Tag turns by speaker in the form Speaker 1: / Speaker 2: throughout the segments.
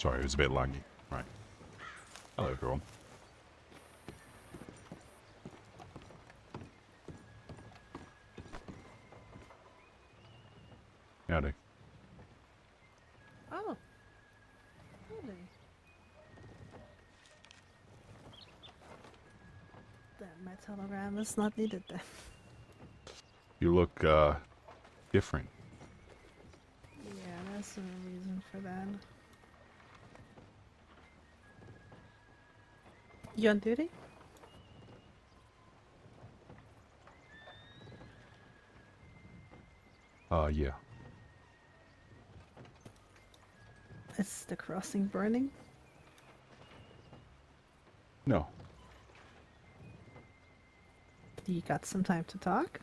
Speaker 1: Sorry, it was a bit laggy. Right. Hello, everyone. Howdy.
Speaker 2: Oh, really? Then my telegram is not needed then.
Speaker 1: You look, different.
Speaker 2: Yeah, there's a reason for that. You on duty?
Speaker 1: Yeah.
Speaker 2: Is the crossing burning?
Speaker 1: No.
Speaker 2: You got some time to talk?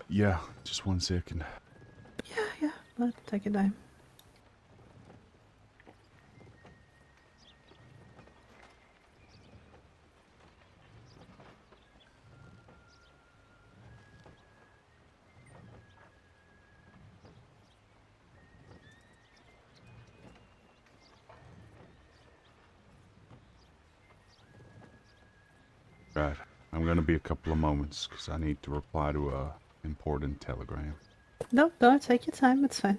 Speaker 1: Yeah. Just 1 second.
Speaker 2: Yeah, but take your time.
Speaker 1: Right. I'm gonna be a couple of moments, because I need to reply to a important telegram.
Speaker 2: No, don't take your time, it's fine.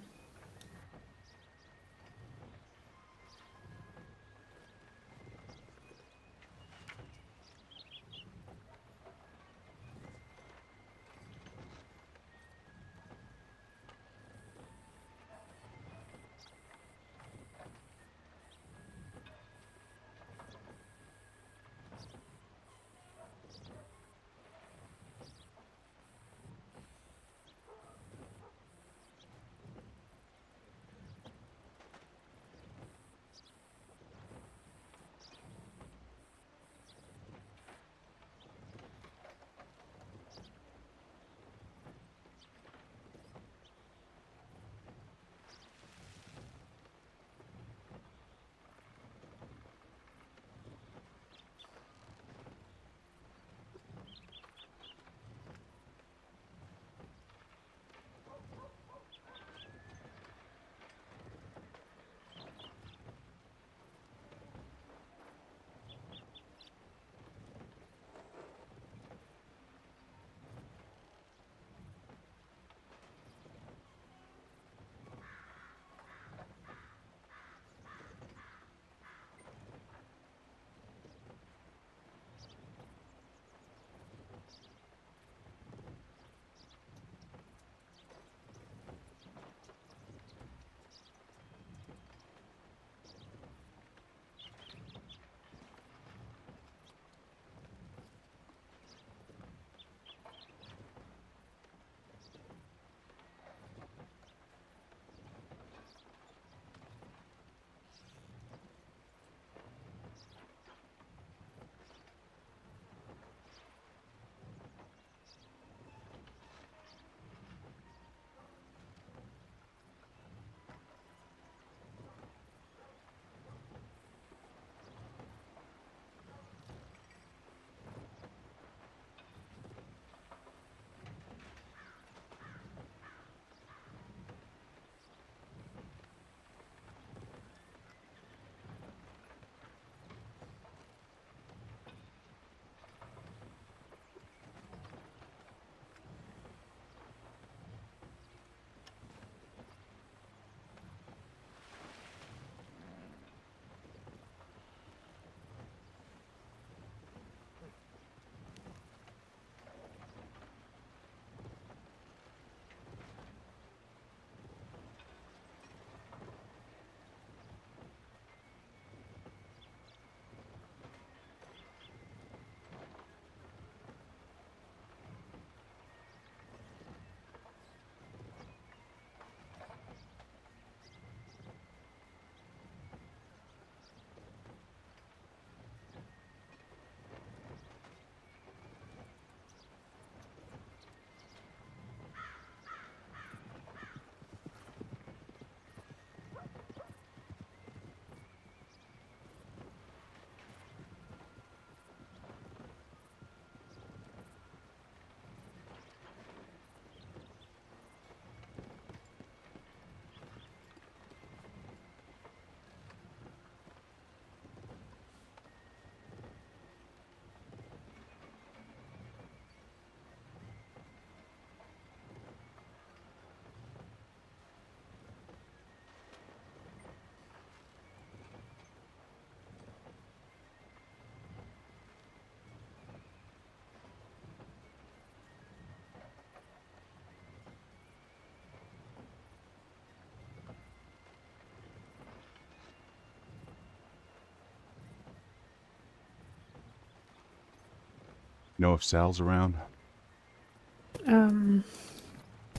Speaker 1: Know if Sal's around?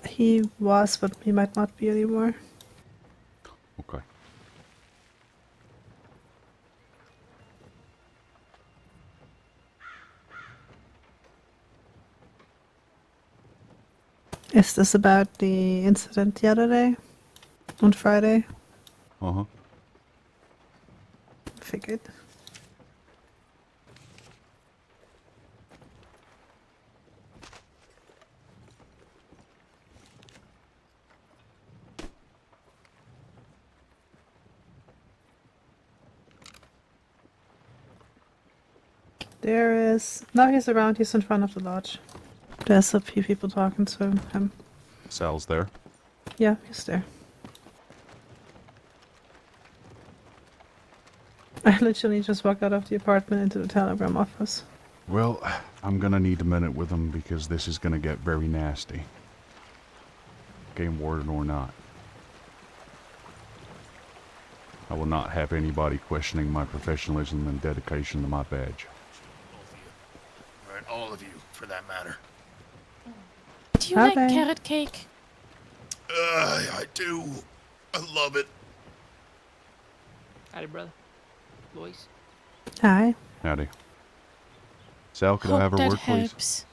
Speaker 2: He was, but he might not be anymore.
Speaker 1: Okay.
Speaker 2: Is this about the incident the other day? On Friday?
Speaker 1: Uh-huh.
Speaker 2: Figured. There is... No, he's around. He's in front of the lodge. There's a few people talking to him.
Speaker 1: Sal's there.
Speaker 2: Yeah, he's there. I literally just walked out of the apartment into the telegram office.
Speaker 1: Well, I'm gonna need a minute with him because this is gonna get very nasty. Game warden or not. I will not have anybody questioning my professionalism and dedication to my badge.
Speaker 3: Both of you. Right, all of you, for that matter.
Speaker 4: Do you like
Speaker 2: Okay.
Speaker 4: carrot cake?
Speaker 3: I do. I love it.
Speaker 5: Howdy, brother. Lois.
Speaker 2: Hi.
Speaker 1: Howdy. Sal, could I
Speaker 4: Hope
Speaker 1: have a
Speaker 4: that
Speaker 1: word, please?
Speaker 4: helps.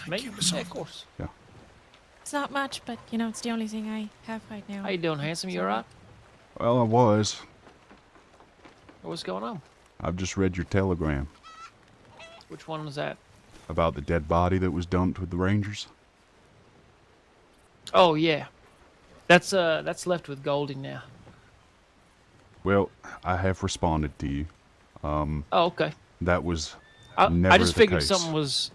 Speaker 5: Me?
Speaker 3: you, Miss
Speaker 5: Yeah,
Speaker 3: Hoff.
Speaker 5: of course.
Speaker 4: It's not much, but you know, it's the only thing I have right now.
Speaker 5: How you doing, handsome? You alright?
Speaker 1: Well, I was.
Speaker 5: What's going on?
Speaker 1: I've just read your telegram
Speaker 5: Which one was that?
Speaker 1: about the dead body that was dumped with the Rangers.
Speaker 5: Oh yeah. That's left with Goldie now.
Speaker 1: Well, I have responded to you.
Speaker 5: Oh, okay.
Speaker 1: That was
Speaker 5: I
Speaker 1: never
Speaker 5: just
Speaker 1: the
Speaker 5: figured
Speaker 1: case.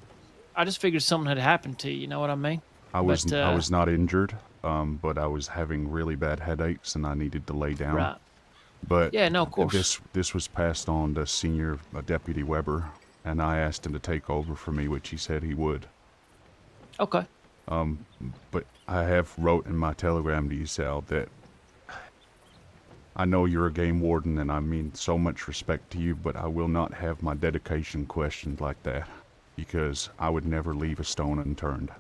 Speaker 5: I just figured something had happened to you, you know what I mean?
Speaker 1: I was
Speaker 5: but,
Speaker 1: I was not injured, but I was having really bad headaches and I needed to lay down.
Speaker 5: Right.
Speaker 1: But
Speaker 5: Yeah, no, of course.
Speaker 1: This was passed on to Senior Deputy Weber, and I asked him to take over for me, which he said he would.
Speaker 5: Okay.
Speaker 1: But I have wrote in my telegram to you, Sal, that I know you're a game warden and I mean so much respect to you, but I will not have my dedication questioned like that, because I would never leave a stone unturned.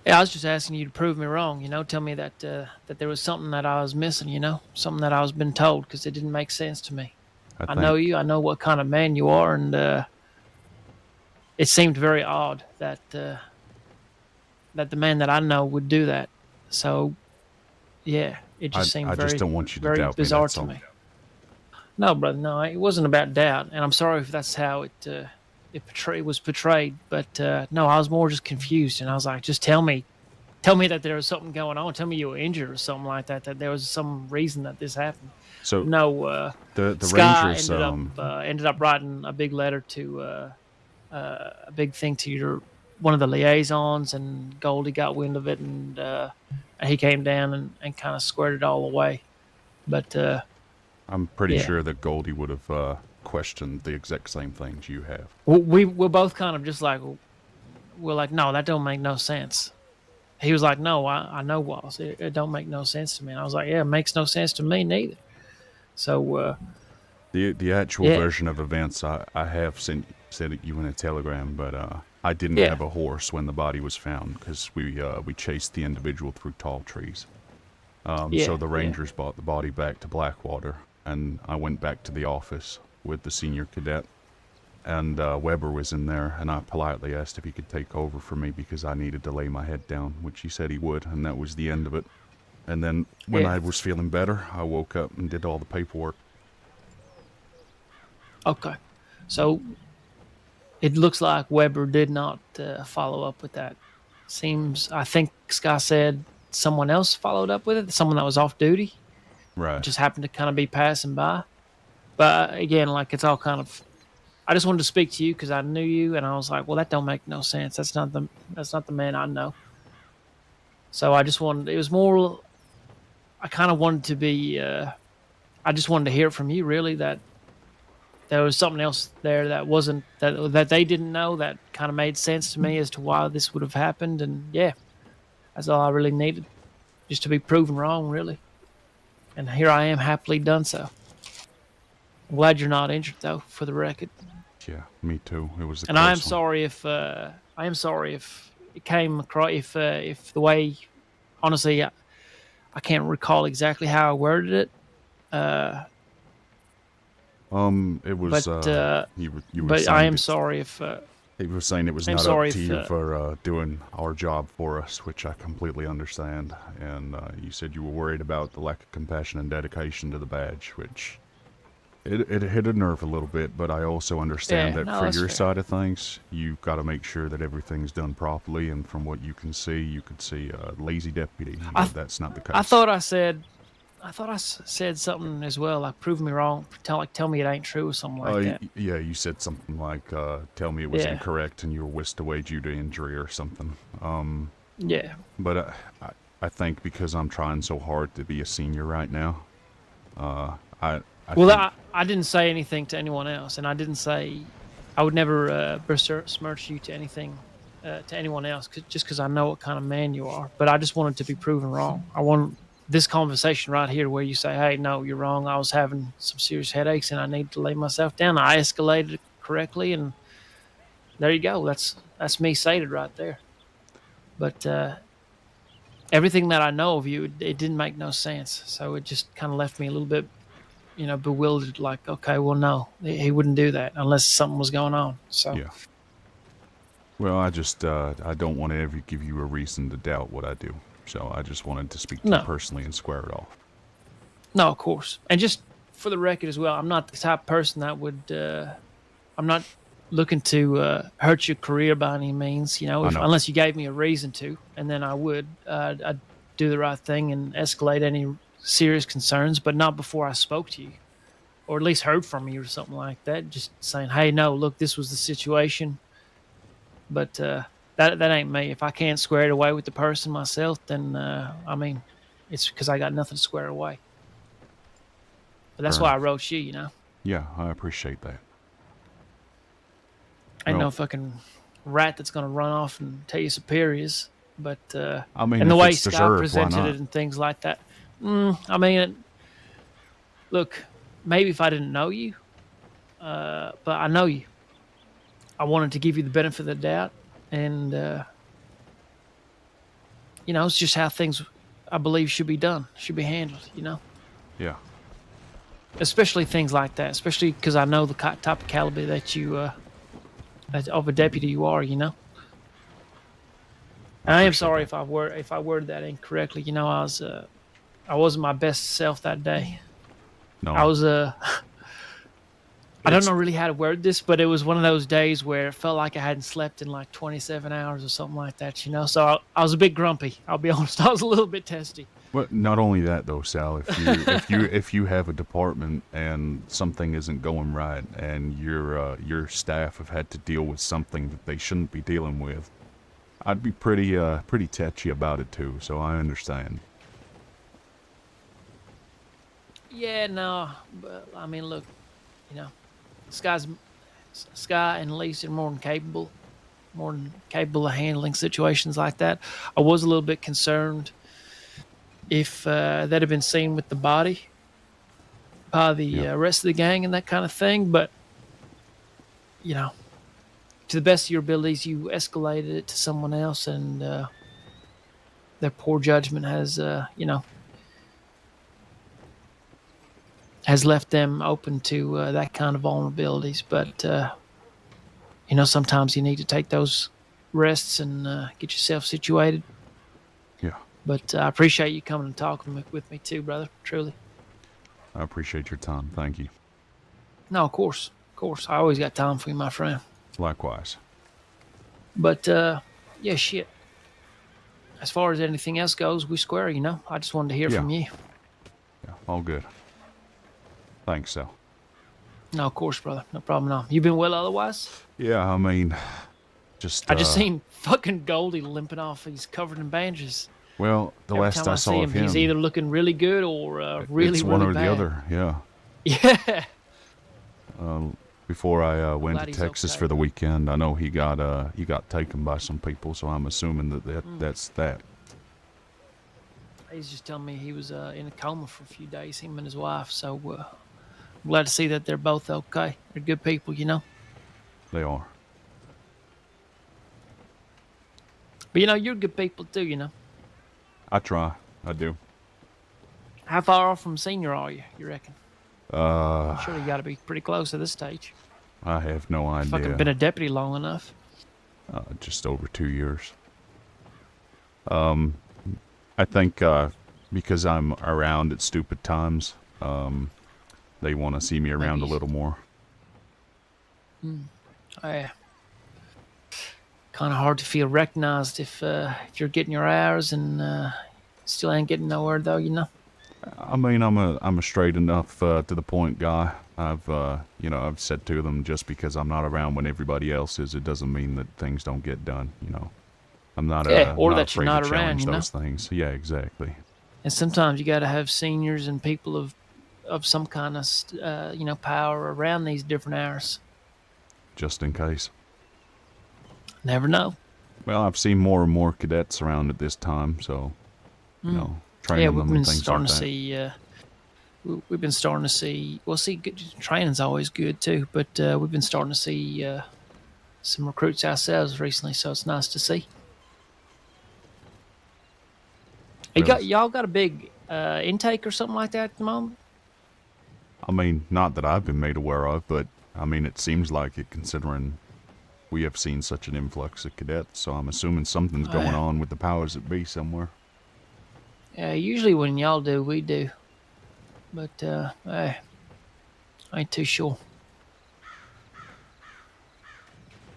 Speaker 5: Yeah, I was just asking you to prove me wrong, you know, tell me that that there was something that I was missing, you know, something that I was been told, because it didn't make sense to me. I know you, I know what kind of man you are, and it seemed very odd that that the man that I know would do that. So, yeah, it just seemed
Speaker 1: I
Speaker 5: very,
Speaker 1: just don't want you to
Speaker 5: very
Speaker 1: doubt me,
Speaker 5: bizarre
Speaker 1: that's
Speaker 5: to
Speaker 1: all.
Speaker 5: me. No, brother, no, it wasn't about doubt, and I'm sorry if that's how it was portrayed. But no, I was more just confused, and I was like, just tell me that there was something going on. Tell me you were injured or something like that. That there was some reason that this happened.
Speaker 1: So
Speaker 5: No,
Speaker 1: the
Speaker 5: Sky
Speaker 1: Rangers,
Speaker 5: ended up writing a big letter to a big thing to one of the liaisons, and Goldie got wind of it, and he came down and kind of squared it all away. But
Speaker 1: I'm pretty
Speaker 5: yeah.
Speaker 1: sure that Goldie would have questioned the exact same things you have.
Speaker 5: we're both kind of just like, we're like, no, that don't make no sense. He was like, no, I know, Wallace, it don't make no sense to me. And I was like, yeah, it makes no sense to me neither. So
Speaker 1: The actual
Speaker 5: Yeah.
Speaker 1: version of events I have sent it you in a telegram, but I didn't
Speaker 5: Yeah.
Speaker 1: have a horse when the body was found because we chased the individual through tall trees.
Speaker 5: Yeah,
Speaker 1: So the
Speaker 5: yeah.
Speaker 1: Rangers brought the body back to Blackwater, and I went back to the office with the senior cadet, and Weber was in there, and I politely asked if he could take over for me because I needed to lay my head down, which he said he would, and that was the end of it. And then when
Speaker 5: Yeah.
Speaker 1: I was feeling better, I woke up and did all the paperwork.
Speaker 5: okay, so it looks like Weber did not follow up with that. I think Sky said someone else followed up with it, someone that was off duty,
Speaker 1: Right.
Speaker 5: just happened to kind of be passing by. But again, like, it's all kind of, I just wanted to speak to you because I knew you, and I was like, well, that don't make no sense. That's not the man I know. So I just wanted, it was more, I kind of wanted to be, I just wanted to hear from you, really, that there was something else there that wasn't, that they didn't know, that kind of made sense to me as to why this would have happened. And yeah, that's all I really needed, just to be proven wrong, really. And here I am, happily done so. I'm glad you're not injured, though, for the record.
Speaker 1: Yeah, me too. It was a
Speaker 5: And I am
Speaker 1: close one.
Speaker 5: sorry if it came across if the way, honestly, I can't recall exactly how I worded it. Uh,
Speaker 1: It was,
Speaker 5: but uh,
Speaker 1: you were
Speaker 5: but I
Speaker 1: saying
Speaker 5: am
Speaker 1: that
Speaker 5: sorry if
Speaker 1: he was saying it was
Speaker 5: I'm
Speaker 1: not up
Speaker 5: sorry
Speaker 1: to
Speaker 5: if
Speaker 1: you for doing our job for us, which I completely understand. And you said you were worried about the lack of compassion and dedication to the badge, which it hit a nerve a little bit. But I also understand
Speaker 5: yeah,
Speaker 1: that
Speaker 5: no,
Speaker 1: for
Speaker 5: that's
Speaker 1: your
Speaker 5: fair.
Speaker 1: side of things, you've got to make sure that everything's done properly. And from what you can see, you could see a lazy deputy,
Speaker 5: I
Speaker 1: but that's not the
Speaker 5: I
Speaker 1: case.
Speaker 5: thought I thought I said something as well, like prove me wrong, tell me it ain't true or something like that.
Speaker 1: Yeah, you said something like, tell me it was
Speaker 5: Yeah,
Speaker 1: incorrect and you were whisked away due to injury or something.
Speaker 5: yeah.
Speaker 1: But I think because I'm trying so hard to be a senior right now, I
Speaker 5: Well,
Speaker 1: think,
Speaker 5: I didn't say anything to anyone else, and I didn't say I would never besmirch you to anything to anyone else, just because I know what kind of man you are. But I just wanted to be proven wrong. I want this conversation right here where you say, "Hey, no, you're wrong. I was having some serious headaches, and I need to lay myself down." I escalated it correctly, and there you go. That's me sated right there. But everything that I know of you, it didn't make no sense. So it just kind of left me a little bit, bewildered. Like, okay, well, no, he wouldn't do that unless something was going on. So
Speaker 1: yeah. Well, I don't want to ever give you a reason to doubt what I do. So I just wanted to speak to you
Speaker 5: no,
Speaker 1: personally and square it off.
Speaker 5: no, of course. And just for the record as well, I'm not the type of person that would. I'm not looking to hurt your career by any means.
Speaker 1: I
Speaker 5: If
Speaker 1: know.
Speaker 5: unless you gave me a reason to, and then I would. I'd do the right thing and escalate any serious concerns, but not before I spoke to you, or at least heard from you or something like that. Just saying, hey, no, look, this was the situation, but that ain't me. If I can't square it away with the person myself, then I mean, it's because I got nothing to square away. But that's
Speaker 1: Fair
Speaker 5: why I
Speaker 1: enough.
Speaker 5: wrote you.
Speaker 1: Yeah, I appreciate that.
Speaker 5: Ain't
Speaker 1: Well,
Speaker 5: no fucking rat that's gonna run off and tell you superiors. But
Speaker 1: I mean,
Speaker 5: and the
Speaker 1: if
Speaker 5: way
Speaker 1: it's
Speaker 5: Scott
Speaker 1: deserved, why
Speaker 5: presented
Speaker 1: not?
Speaker 5: it and things like that. I mean, look, maybe if I didn't know you, but I know you. I wanted to give you the benefit of the doubt, and it's just how things I believe should be done, should be handled.
Speaker 1: Yeah,
Speaker 5: Especially things like that. Especially because I know the type of caliber that you of a deputy you are.
Speaker 1: I
Speaker 5: And I am
Speaker 1: appreciate
Speaker 5: sorry
Speaker 1: that.
Speaker 5: if I worded that incorrectly. I wasn't my best self that day. I
Speaker 1: No,
Speaker 5: was I don't
Speaker 1: it's
Speaker 5: know really how to word this, but it was one of those days where it felt like I hadn't slept in like 27 hours or something like that. So I was a bit grumpy. I'll be honest. I was a little bit testy.
Speaker 1: But not only that though, Sal, if you have a department and something isn't going right and your staff have had to deal with something that they shouldn't be dealing with, I'd be pretty touchy about it too, so I understand.
Speaker 5: Yeah, no, but I mean, look, you know, Sky's Sky and Lisa are more than capable of handling situations like that. I was a little bit concerned if that had been seen with the body by the
Speaker 1: Yeah.
Speaker 5: rest of the gang and that kind of thing. But you know, to the best of your abilities, you escalated it to someone else, and their poor judgment has left them open to that kind of vulnerabilities. But sometimes you need to take those rests and get yourself situated.
Speaker 1: Yeah.
Speaker 5: But I appreciate you coming and talking with me too, brother. Truly.
Speaker 1: I appreciate your time. Thank you.
Speaker 5: No, of course, of course. I always got time for you, my friend.
Speaker 1: Likewise.
Speaker 5: But yeah, shit. As far as anything else goes, we square. I just wanted to hear
Speaker 1: Yeah.
Speaker 5: from you.
Speaker 1: Yeah. All good. Thanks, Sal.
Speaker 5: No, of course, brother. No problem at all. You been well otherwise?
Speaker 1: Yeah, I mean, just
Speaker 5: I just seen fucking Goldie limping off. He's covered in bandages.
Speaker 1: well, the
Speaker 5: Every
Speaker 1: last
Speaker 5: time
Speaker 1: I
Speaker 5: I
Speaker 1: saw
Speaker 5: see
Speaker 1: of
Speaker 5: him, he's either
Speaker 1: him,
Speaker 5: looking really good or really,
Speaker 1: it's one
Speaker 5: really
Speaker 1: or the
Speaker 5: bad.
Speaker 1: other. Yeah.
Speaker 5: Yeah.
Speaker 1: Before I went
Speaker 5: Glad
Speaker 1: to
Speaker 5: he's
Speaker 1: Texas
Speaker 5: okay.
Speaker 1: for the weekend, I know he got taken by some people, so I'm assuming that's that.
Speaker 5: He's just telling me he was in a coma for a few days, him and his wife. So I'm glad to see that they're both okay. They're good people.
Speaker 1: They are.
Speaker 5: But you're good people too.
Speaker 1: I try. I do.
Speaker 5: How far off from senior are you? You reckon?
Speaker 1: Uh,
Speaker 5: Surely you got to be pretty close at this stage.
Speaker 1: I have no
Speaker 5: Fucking been
Speaker 1: idea.
Speaker 5: a deputy long enough.
Speaker 1: Just over 2 years. I think because I'm around at stupid times, they want to see me around a
Speaker 5: Maybe.
Speaker 1: little more.
Speaker 5: Kind of hard to feel recognized if you're getting your hours and still ain't getting nowhere though.
Speaker 1: I mean, I'm a straight enough to the point guy. I've said to them, just because I'm not around when everybody else is, it doesn't mean that things don't get done. I'm not
Speaker 5: Yeah, or
Speaker 1: not
Speaker 5: that you're
Speaker 1: afraid
Speaker 5: not
Speaker 1: to
Speaker 5: around,
Speaker 1: challenge
Speaker 5: you know?
Speaker 1: those things. Yeah, exactly.
Speaker 5: And sometimes you got to have seniors and people of some kind of power around these different hours.
Speaker 1: Just in case.
Speaker 5: Never know.
Speaker 1: Well, I've seen more and more cadets around at this time, so training
Speaker 5: Yeah, we've
Speaker 1: them
Speaker 5: been
Speaker 1: and things
Speaker 5: starting
Speaker 1: like
Speaker 5: to
Speaker 1: that.
Speaker 5: see. We've been starting to see. Well, see, good, training's always good too, but we've been starting to see some recruits ourselves recently, so it's nice to see.
Speaker 1: Really.
Speaker 5: Y'all got a big intake or something like that at the moment?
Speaker 1: I mean, not that I've been made aware of, but I mean, it seems like it, considering we have seen such an influx of cadets. So I'm assuming something's going on with the powers that be somewhere.
Speaker 5: Yeah, usually when y'all do, we do. But I ain't too sure.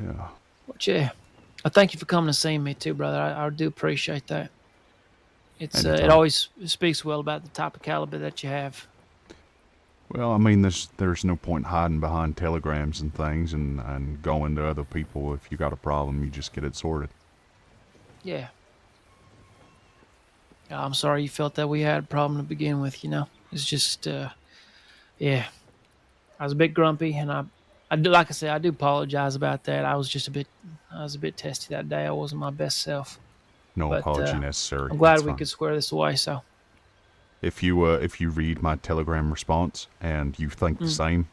Speaker 1: Yeah.
Speaker 5: But yeah, I thank you for coming to see me too, brother. I do appreciate that. It
Speaker 1: Anytime.
Speaker 5: always speaks well about the type of caliber that you have.
Speaker 1: Well, I mean, there's no point hiding behind telegrams and things and going to other people. If you got a problem, you just get it sorted.
Speaker 5: Yeah. I'm sorry you felt that we had a problem to begin with. It's just yeah. I was a bit grumpy, and I do, like I said, I do apologize about that. I was a bit testy that day. I wasn't my best self,
Speaker 1: No
Speaker 5: but
Speaker 1: apology necessary.
Speaker 5: I'm glad
Speaker 1: That's
Speaker 5: we
Speaker 1: fine.
Speaker 5: could square this away. So
Speaker 1: If you read my telegram response and you think the same,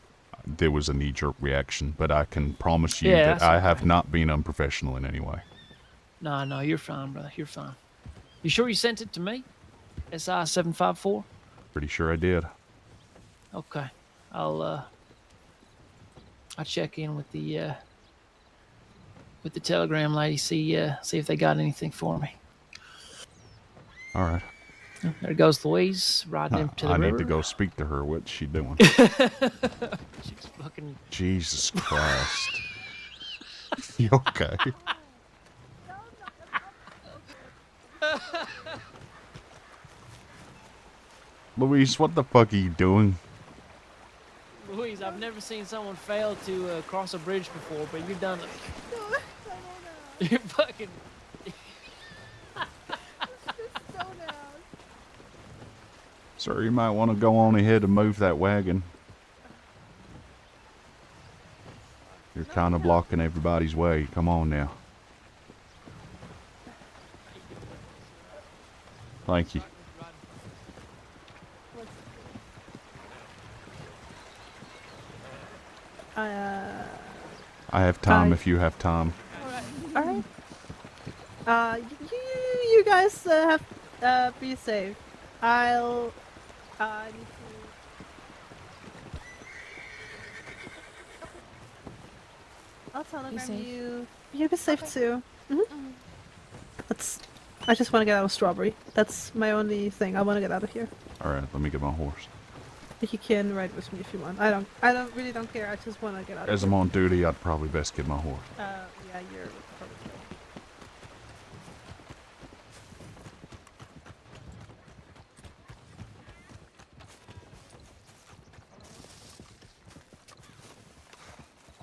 Speaker 1: there was a knee-jerk reaction. But I can promise you
Speaker 5: Yeah,
Speaker 1: that
Speaker 5: that's
Speaker 1: I
Speaker 5: okay.
Speaker 1: have not been unprofessional in any way.
Speaker 5: no, you're fine, brother. You're fine. You sure you sent it to me? SI754.
Speaker 1: Pretty sure I did.
Speaker 5: Okay, I'll check in with the telegram lady, see if they got anything for me.
Speaker 1: All right.
Speaker 5: There goes Louise riding into the
Speaker 1: I
Speaker 5: river.
Speaker 1: need to go speak to her. What's she doing?
Speaker 5: She's fucking.
Speaker 1: Jesus Christ. You okay? Louise, what the fuck are you doing?
Speaker 5: Louise, I've never seen someone fail to cross a bridge before, but you've done it. You're fucking.
Speaker 1: Sir, you might want to go on ahead and move that wagon. You're kind of blocking everybody's way. Come on now. Thank you. I have time if you have time.
Speaker 2: Alright. You guys have be safe. I'll need to. I'll telegram
Speaker 4: safe.
Speaker 2: you. You be safe too. I just want to get out of Strawberry. That's my only thing. I want to get out of here.
Speaker 1: All right, let me get my horse.
Speaker 2: You can ride with me if you want. I really don't care. I just want to get out
Speaker 1: As
Speaker 2: of
Speaker 1: I'm
Speaker 2: here.
Speaker 1: on duty, I'd probably best get my horse.
Speaker 2: Yeah, you're probably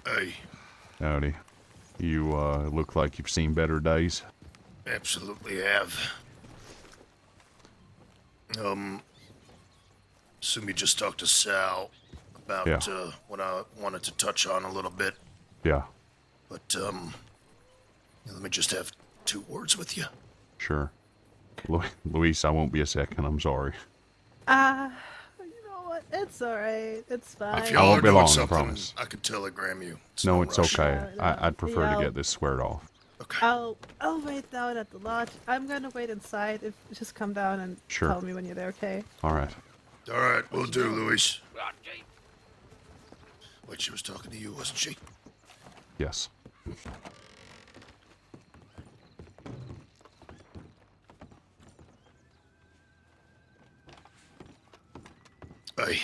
Speaker 3: Hey,
Speaker 1: Howdy. You look like you've seen better days.
Speaker 3: absolutely have. Assume you just talked to Sal about
Speaker 1: Yeah.
Speaker 3: what I wanted to touch on a little bit,
Speaker 1: Yeah,
Speaker 3: but let me just have 2 words with you.
Speaker 1: sure. Luis, I won't be a second. I'm sorry.
Speaker 2: You know it's alright. It's
Speaker 3: If
Speaker 2: fine.
Speaker 3: y'all
Speaker 1: won't
Speaker 3: are
Speaker 1: be
Speaker 3: doing
Speaker 1: long, I
Speaker 3: something,
Speaker 1: promise.
Speaker 3: I could telegram you.
Speaker 1: No,
Speaker 3: no
Speaker 1: it's
Speaker 3: rush.
Speaker 1: okay.
Speaker 2: No,
Speaker 1: I'd prefer to
Speaker 2: yeah.
Speaker 1: get this squared off.
Speaker 3: Okay.
Speaker 2: I'll wait down at the lodge. I'm gonna wait inside. If just come down and
Speaker 1: Sure.
Speaker 2: tell me when you're there, okay?
Speaker 1: All right.
Speaker 3: All right, we'll do, Luis. Wait, she was talking to you, wasn't she?
Speaker 1: Yes.
Speaker 3: Hey,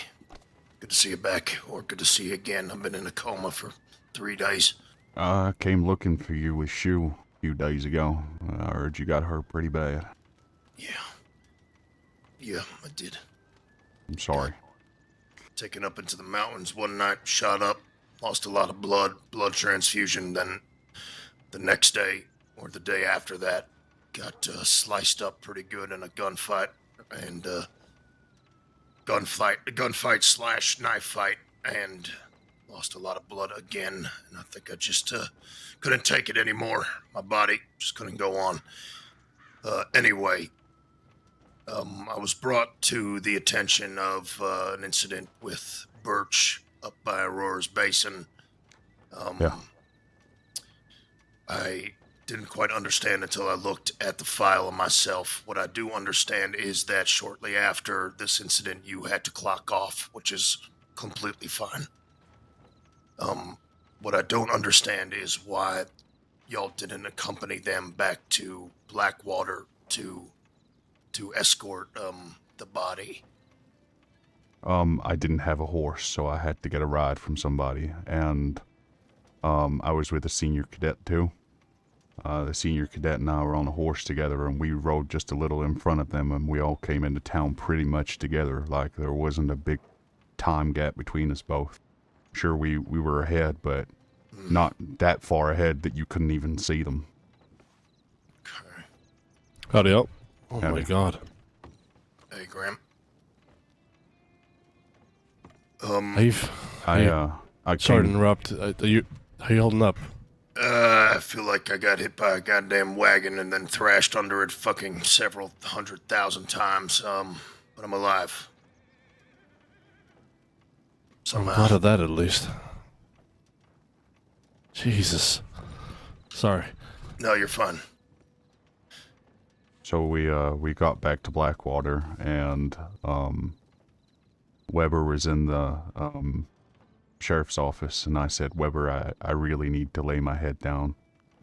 Speaker 3: good to see you back, or good to see you again. I've been in a coma for 3 days.
Speaker 1: I came looking for you with Shu a few days ago. I heard you got hurt pretty bad.
Speaker 3: Yeah, I did.
Speaker 1: I'm sorry.
Speaker 3: Taken up into the mountains one night, shot up, lost a lot of blood transfusion. Then the next day, or the day after that, got sliced up pretty good in a gunfight, and gunfight slash knife fight, and lost a lot of blood again. And I think I just couldn't take it anymore. My body just couldn't go on. Anyway, I was brought to the attention of an incident with Birch up by Aurora's Basin.
Speaker 1: Yeah.
Speaker 3: I didn't quite understand until I looked at the file of myself. What I do understand is that shortly after this incident, you had to clock off, which is completely fine. What I don't understand is why y'all didn't accompany them back to Blackwater to escort the body.
Speaker 1: I didn't have a horse, so I had to get a ride from somebody, and I was with a senior cadet too. The senior cadet and I were on a horse together, and we rode just a little in front of them, and we all came into town pretty much together, like there wasn't a big time gap between us both. Sure, we were ahead, but not that far ahead that you couldn't even see them.
Speaker 3: Okay.
Speaker 6: Howdy up. Oh my
Speaker 1: Howdy.
Speaker 6: god.
Speaker 3: Hey, Graham.
Speaker 1: I
Speaker 6: Sorry to
Speaker 1: came,
Speaker 6: interrupt. Are you holding up?
Speaker 3: I feel like I got hit by a goddamn wagon and then thrashed under it fucking several 100,000 times. But I'm alive.
Speaker 6: I'm
Speaker 3: Somehow.
Speaker 6: glad of that at least. Jesus. Sorry.
Speaker 3: No, you're fine.
Speaker 1: So we got back to Blackwater, and Weber was in the sheriff's office, and I said, Weber, I really need to lay my head down.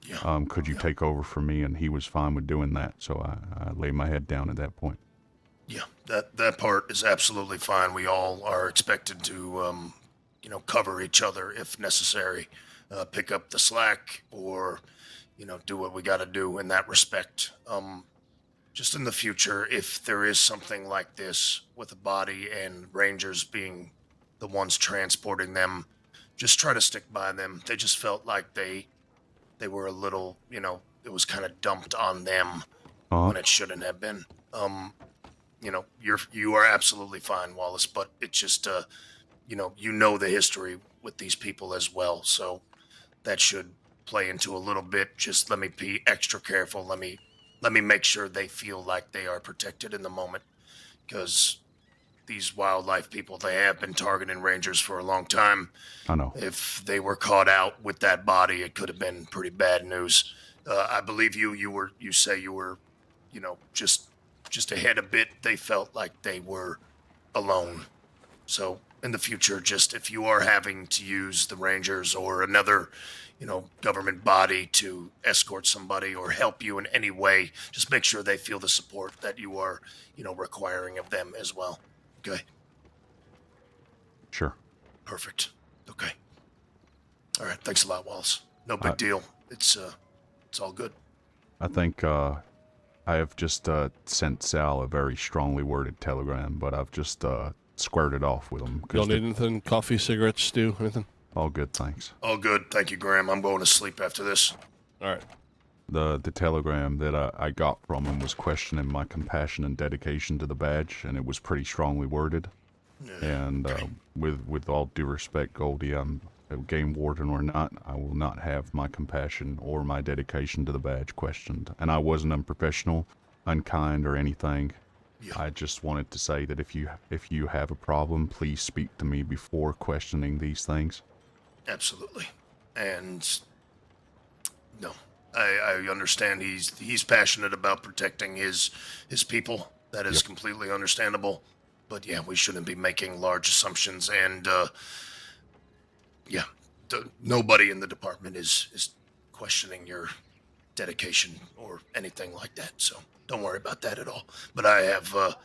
Speaker 3: Yeah.
Speaker 1: Could you take over for me? And he was fine with doing that, so I laid my head down at that point.
Speaker 3: Yeah, that part is absolutely fine. We all are expected to, cover each other if necessary, pick up the slack, or, do what we got to do in that respect. Just in the future, if there is something like this with a body and Rangers being the ones transporting them, just try to stick by them. They just felt like they were a little, it was kind of dumped on them when it shouldn't have been. You are absolutely fine, Wallace, but it's just, you know the history with these people as well, so that should play into a little bit. Just let me be extra careful. Let me make sure they feel like they are protected in the moment, because these wildlife people, they have been targeting Rangers for a long time.
Speaker 1: I know.
Speaker 3: If they were caught out with that body, it could have been pretty bad news. I believe you say you were, just ahead a bit. They felt like they were alone. So in the future, just if you are having to use the Rangers or another, government body to escort somebody or help you in any way, just make sure they feel the support that you are, requiring of them as well. Okay.
Speaker 1: Sure.
Speaker 3: Perfect. Okay. All right. Thanks a lot, Wallace. No big deal. It's all good.
Speaker 1: I think I have just sent Sal a very strongly worded telegram, but I've just squared it off with him.
Speaker 6: Y'all need anything? Coffee, cigarettes, stew, anything?
Speaker 1: All good, thanks.
Speaker 3: All good. Thank you, Graham. I'm going to sleep after this.
Speaker 6: Alright.
Speaker 1: The telegram that I got from him was questioning my compassion and dedication to the badge, and it was pretty strongly worded. And with all due respect, Goldie, I'm a game warden or not, I will not have my compassion or my dedication to the badge questioned. And I wasn't unprofessional, unkind, or anything.
Speaker 3: Yeah.
Speaker 1: I just wanted to say that if you have a problem, please speak to me before questioning these things.
Speaker 3: Absolutely. And no, I understand he's passionate about protecting his people. That is
Speaker 1: Yep.
Speaker 3: completely understandable. But yeah, we shouldn't be making large assumptions. And yeah, nobody in the department is questioning your dedication or anything like that. So don't worry about that at all. But I have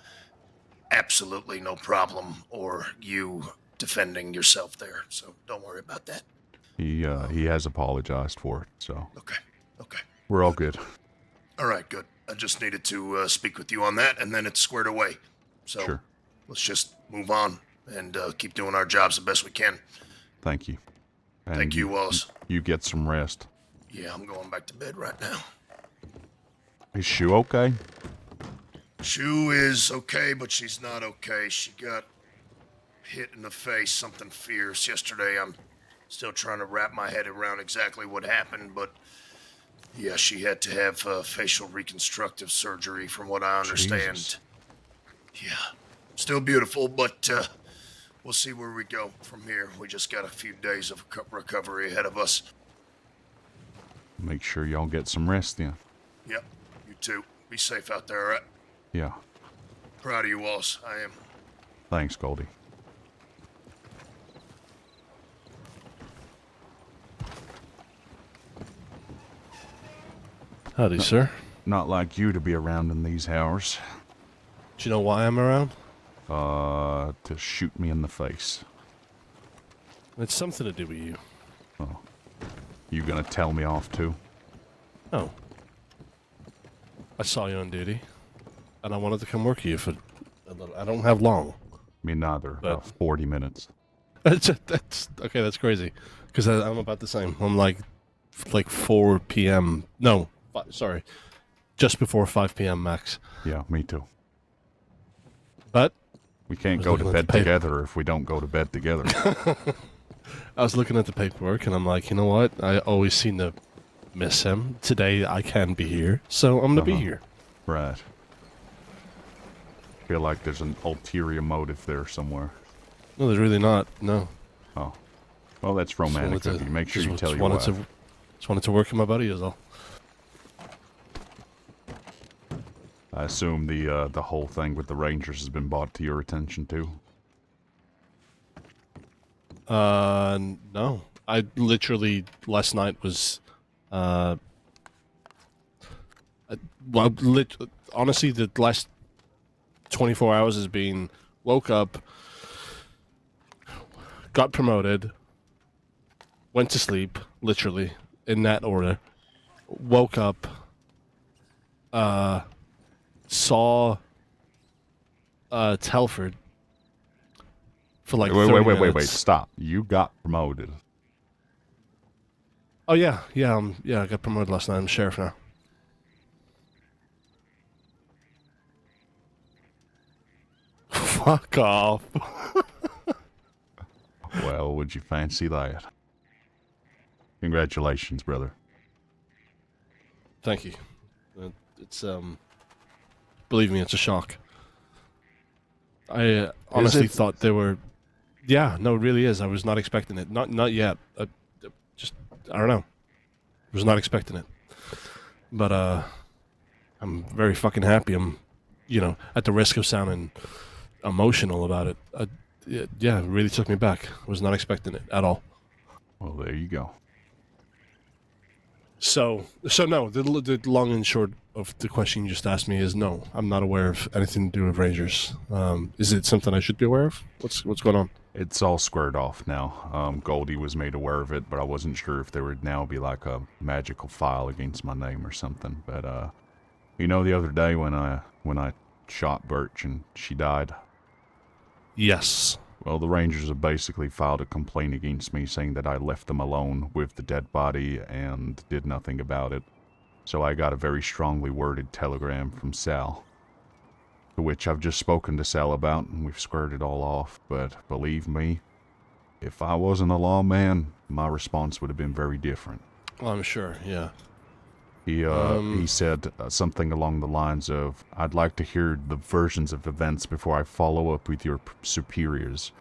Speaker 3: absolutely no problem or you defending yourself there. So don't worry about that.
Speaker 1: He has apologized for it, so
Speaker 3: Okay. Okay.
Speaker 1: we're all good.
Speaker 3: All right, good. I just needed to speak with you on that, and then it's squared away. So
Speaker 1: Sure.
Speaker 3: let's just move on and keep doing our jobs the best we can.
Speaker 1: Thank you. And
Speaker 3: Thank you, Wallace.
Speaker 1: You get some rest.
Speaker 3: Yeah, I'm going back to bed right now.
Speaker 1: Is Shu okay?
Speaker 3: Shu is okay, but she's not okay. She got hit in the face, something fierce yesterday. I'm still trying to wrap my head around exactly what happened, but yeah, she had to have facial reconstructive surgery, from what I understand.
Speaker 1: Jesus.
Speaker 3: Yeah, still beautiful, but we'll see where we go from here. We just got a few days of recovery ahead of us.
Speaker 1: Make sure y'all get some rest then.
Speaker 3: Yep, you too. Be safe out there, all right?
Speaker 1: Yeah.
Speaker 3: Proud of you, Wallace. I am.
Speaker 1: Thanks, Goldie.
Speaker 6: Howdy, sir.
Speaker 1: Not like you to be around in these hours.
Speaker 6: Do you know why I'm around?
Speaker 1: To shoot me in the face.
Speaker 6: It's something to do with you.
Speaker 1: You gonna tell me off too?
Speaker 6: Oh. I saw you on duty, and I wanted to come work with you for a little. I don't have long.
Speaker 1: Me neither. About 40 minutes.
Speaker 6: That's okay. That's crazy, because I'm about the same. I'm like 4 p.m. No, sorry, just before 5 p.m. max.
Speaker 1: Yeah, me too.
Speaker 6: But
Speaker 1: We can't
Speaker 6: was
Speaker 1: go to
Speaker 6: looking at
Speaker 1: bed
Speaker 6: the paper.
Speaker 1: together if we don't go to bed together.
Speaker 6: I was looking at the paperwork, and I'm like, you know what? I always seem to miss him. Today I can be here, so I'm gonna be
Speaker 1: Uh-huh.
Speaker 6: here.
Speaker 1: Right. Feel like there's an ulterior motive there somewhere.
Speaker 6: No, there's really not. No.
Speaker 1: Oh. Well, that's romantic of you. Make sure you tell your wife.
Speaker 6: Just wanted to work with my buddy is all.
Speaker 1: I assume the whole thing with the Rangers has been brought to your attention too.
Speaker 6: No. I literally last night was, honestly, the last 24 hours has been woke up, got promoted, went to sleep, literally in that order, woke up, saw Telford for like 30
Speaker 1: Wait,
Speaker 6: minutes.
Speaker 1: stop. You got promoted.
Speaker 6: Oh yeah, I got promoted last night. I'm sheriff now. Fuck off.
Speaker 1: Well, would you fancy that? Congratulations, brother.
Speaker 6: Thank you. It's believe me, it's a shock. I honestly
Speaker 1: it?
Speaker 6: thought they were. Yeah, no, it really is. I was not expecting it. Not yet. Just I don't know. Was not expecting it. But I'm very fucking happy. I'm, at the risk of sounding emotional about it. Yeah, it really took me back. I was not expecting it at all.
Speaker 1: Well, there you go.
Speaker 6: So no. The long and short of the question you just asked me is no. I'm not aware of anything to do with Rangers. Is it something I should be aware of? What's going on?
Speaker 1: It's all squared off now. Goldie was made aware of it, but I wasn't sure if there would now be like a magical file against my name or something. But the other day when I shot Birch and she died.
Speaker 6: Yes.
Speaker 1: Well, the Rangers have basically filed a complaint against me saying that I left them alone with the dead body and did nothing about it. So I got a very strongly worded telegram from Sal, to which I've just spoken to Sal about, and we've squared it all off. But believe me, if I wasn't a lawman, my response would have been very different.
Speaker 6: Well, I'm sure. Yeah.
Speaker 1: He said something along the lines of, "I'd like to hear the versions of events before I follow up with your superiors.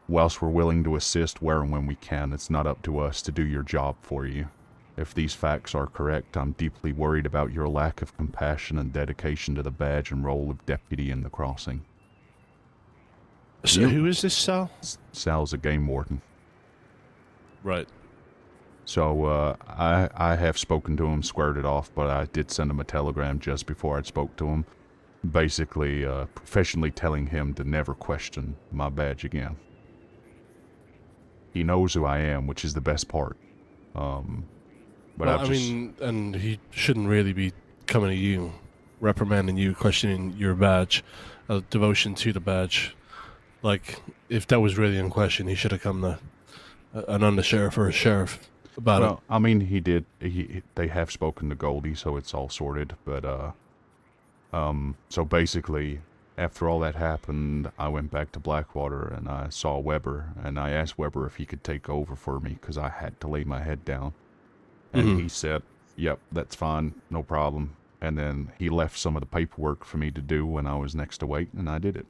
Speaker 1: Whilst we're willing to assist where and when we can, it's not up to us to do your job for you. If these facts are correct, I'm deeply worried about your lack of compassion and dedication to the badge and role of deputy in the crossing."
Speaker 6: So who is this Sal?
Speaker 1: Sal's a game warden.
Speaker 6: Right.
Speaker 1: So I have spoken to him, squared it off, but I did send him a telegram just before I spoke to him, basically professionally telling him to never question my badge again. He knows who I am, which is the best part. But
Speaker 6: Well,
Speaker 1: I've just,
Speaker 6: and he shouldn't really be coming to you, reprimanding you, questioning your badge, devotion to the badge. Like, if that was really in question, he should have come to an undersheriff or a sheriff about it.
Speaker 1: well, I mean, he did. They have spoken to Goldie, so it's all sorted. But so basically, after all that happened, I went back to Blackwater and I saw Weber, and I asked Weber if he could take over for me because I had to lay my head down. And he said, "Yep, that's fine, no problem." And then he left some of the paperwork for me to do when I was next to wait, and I did it.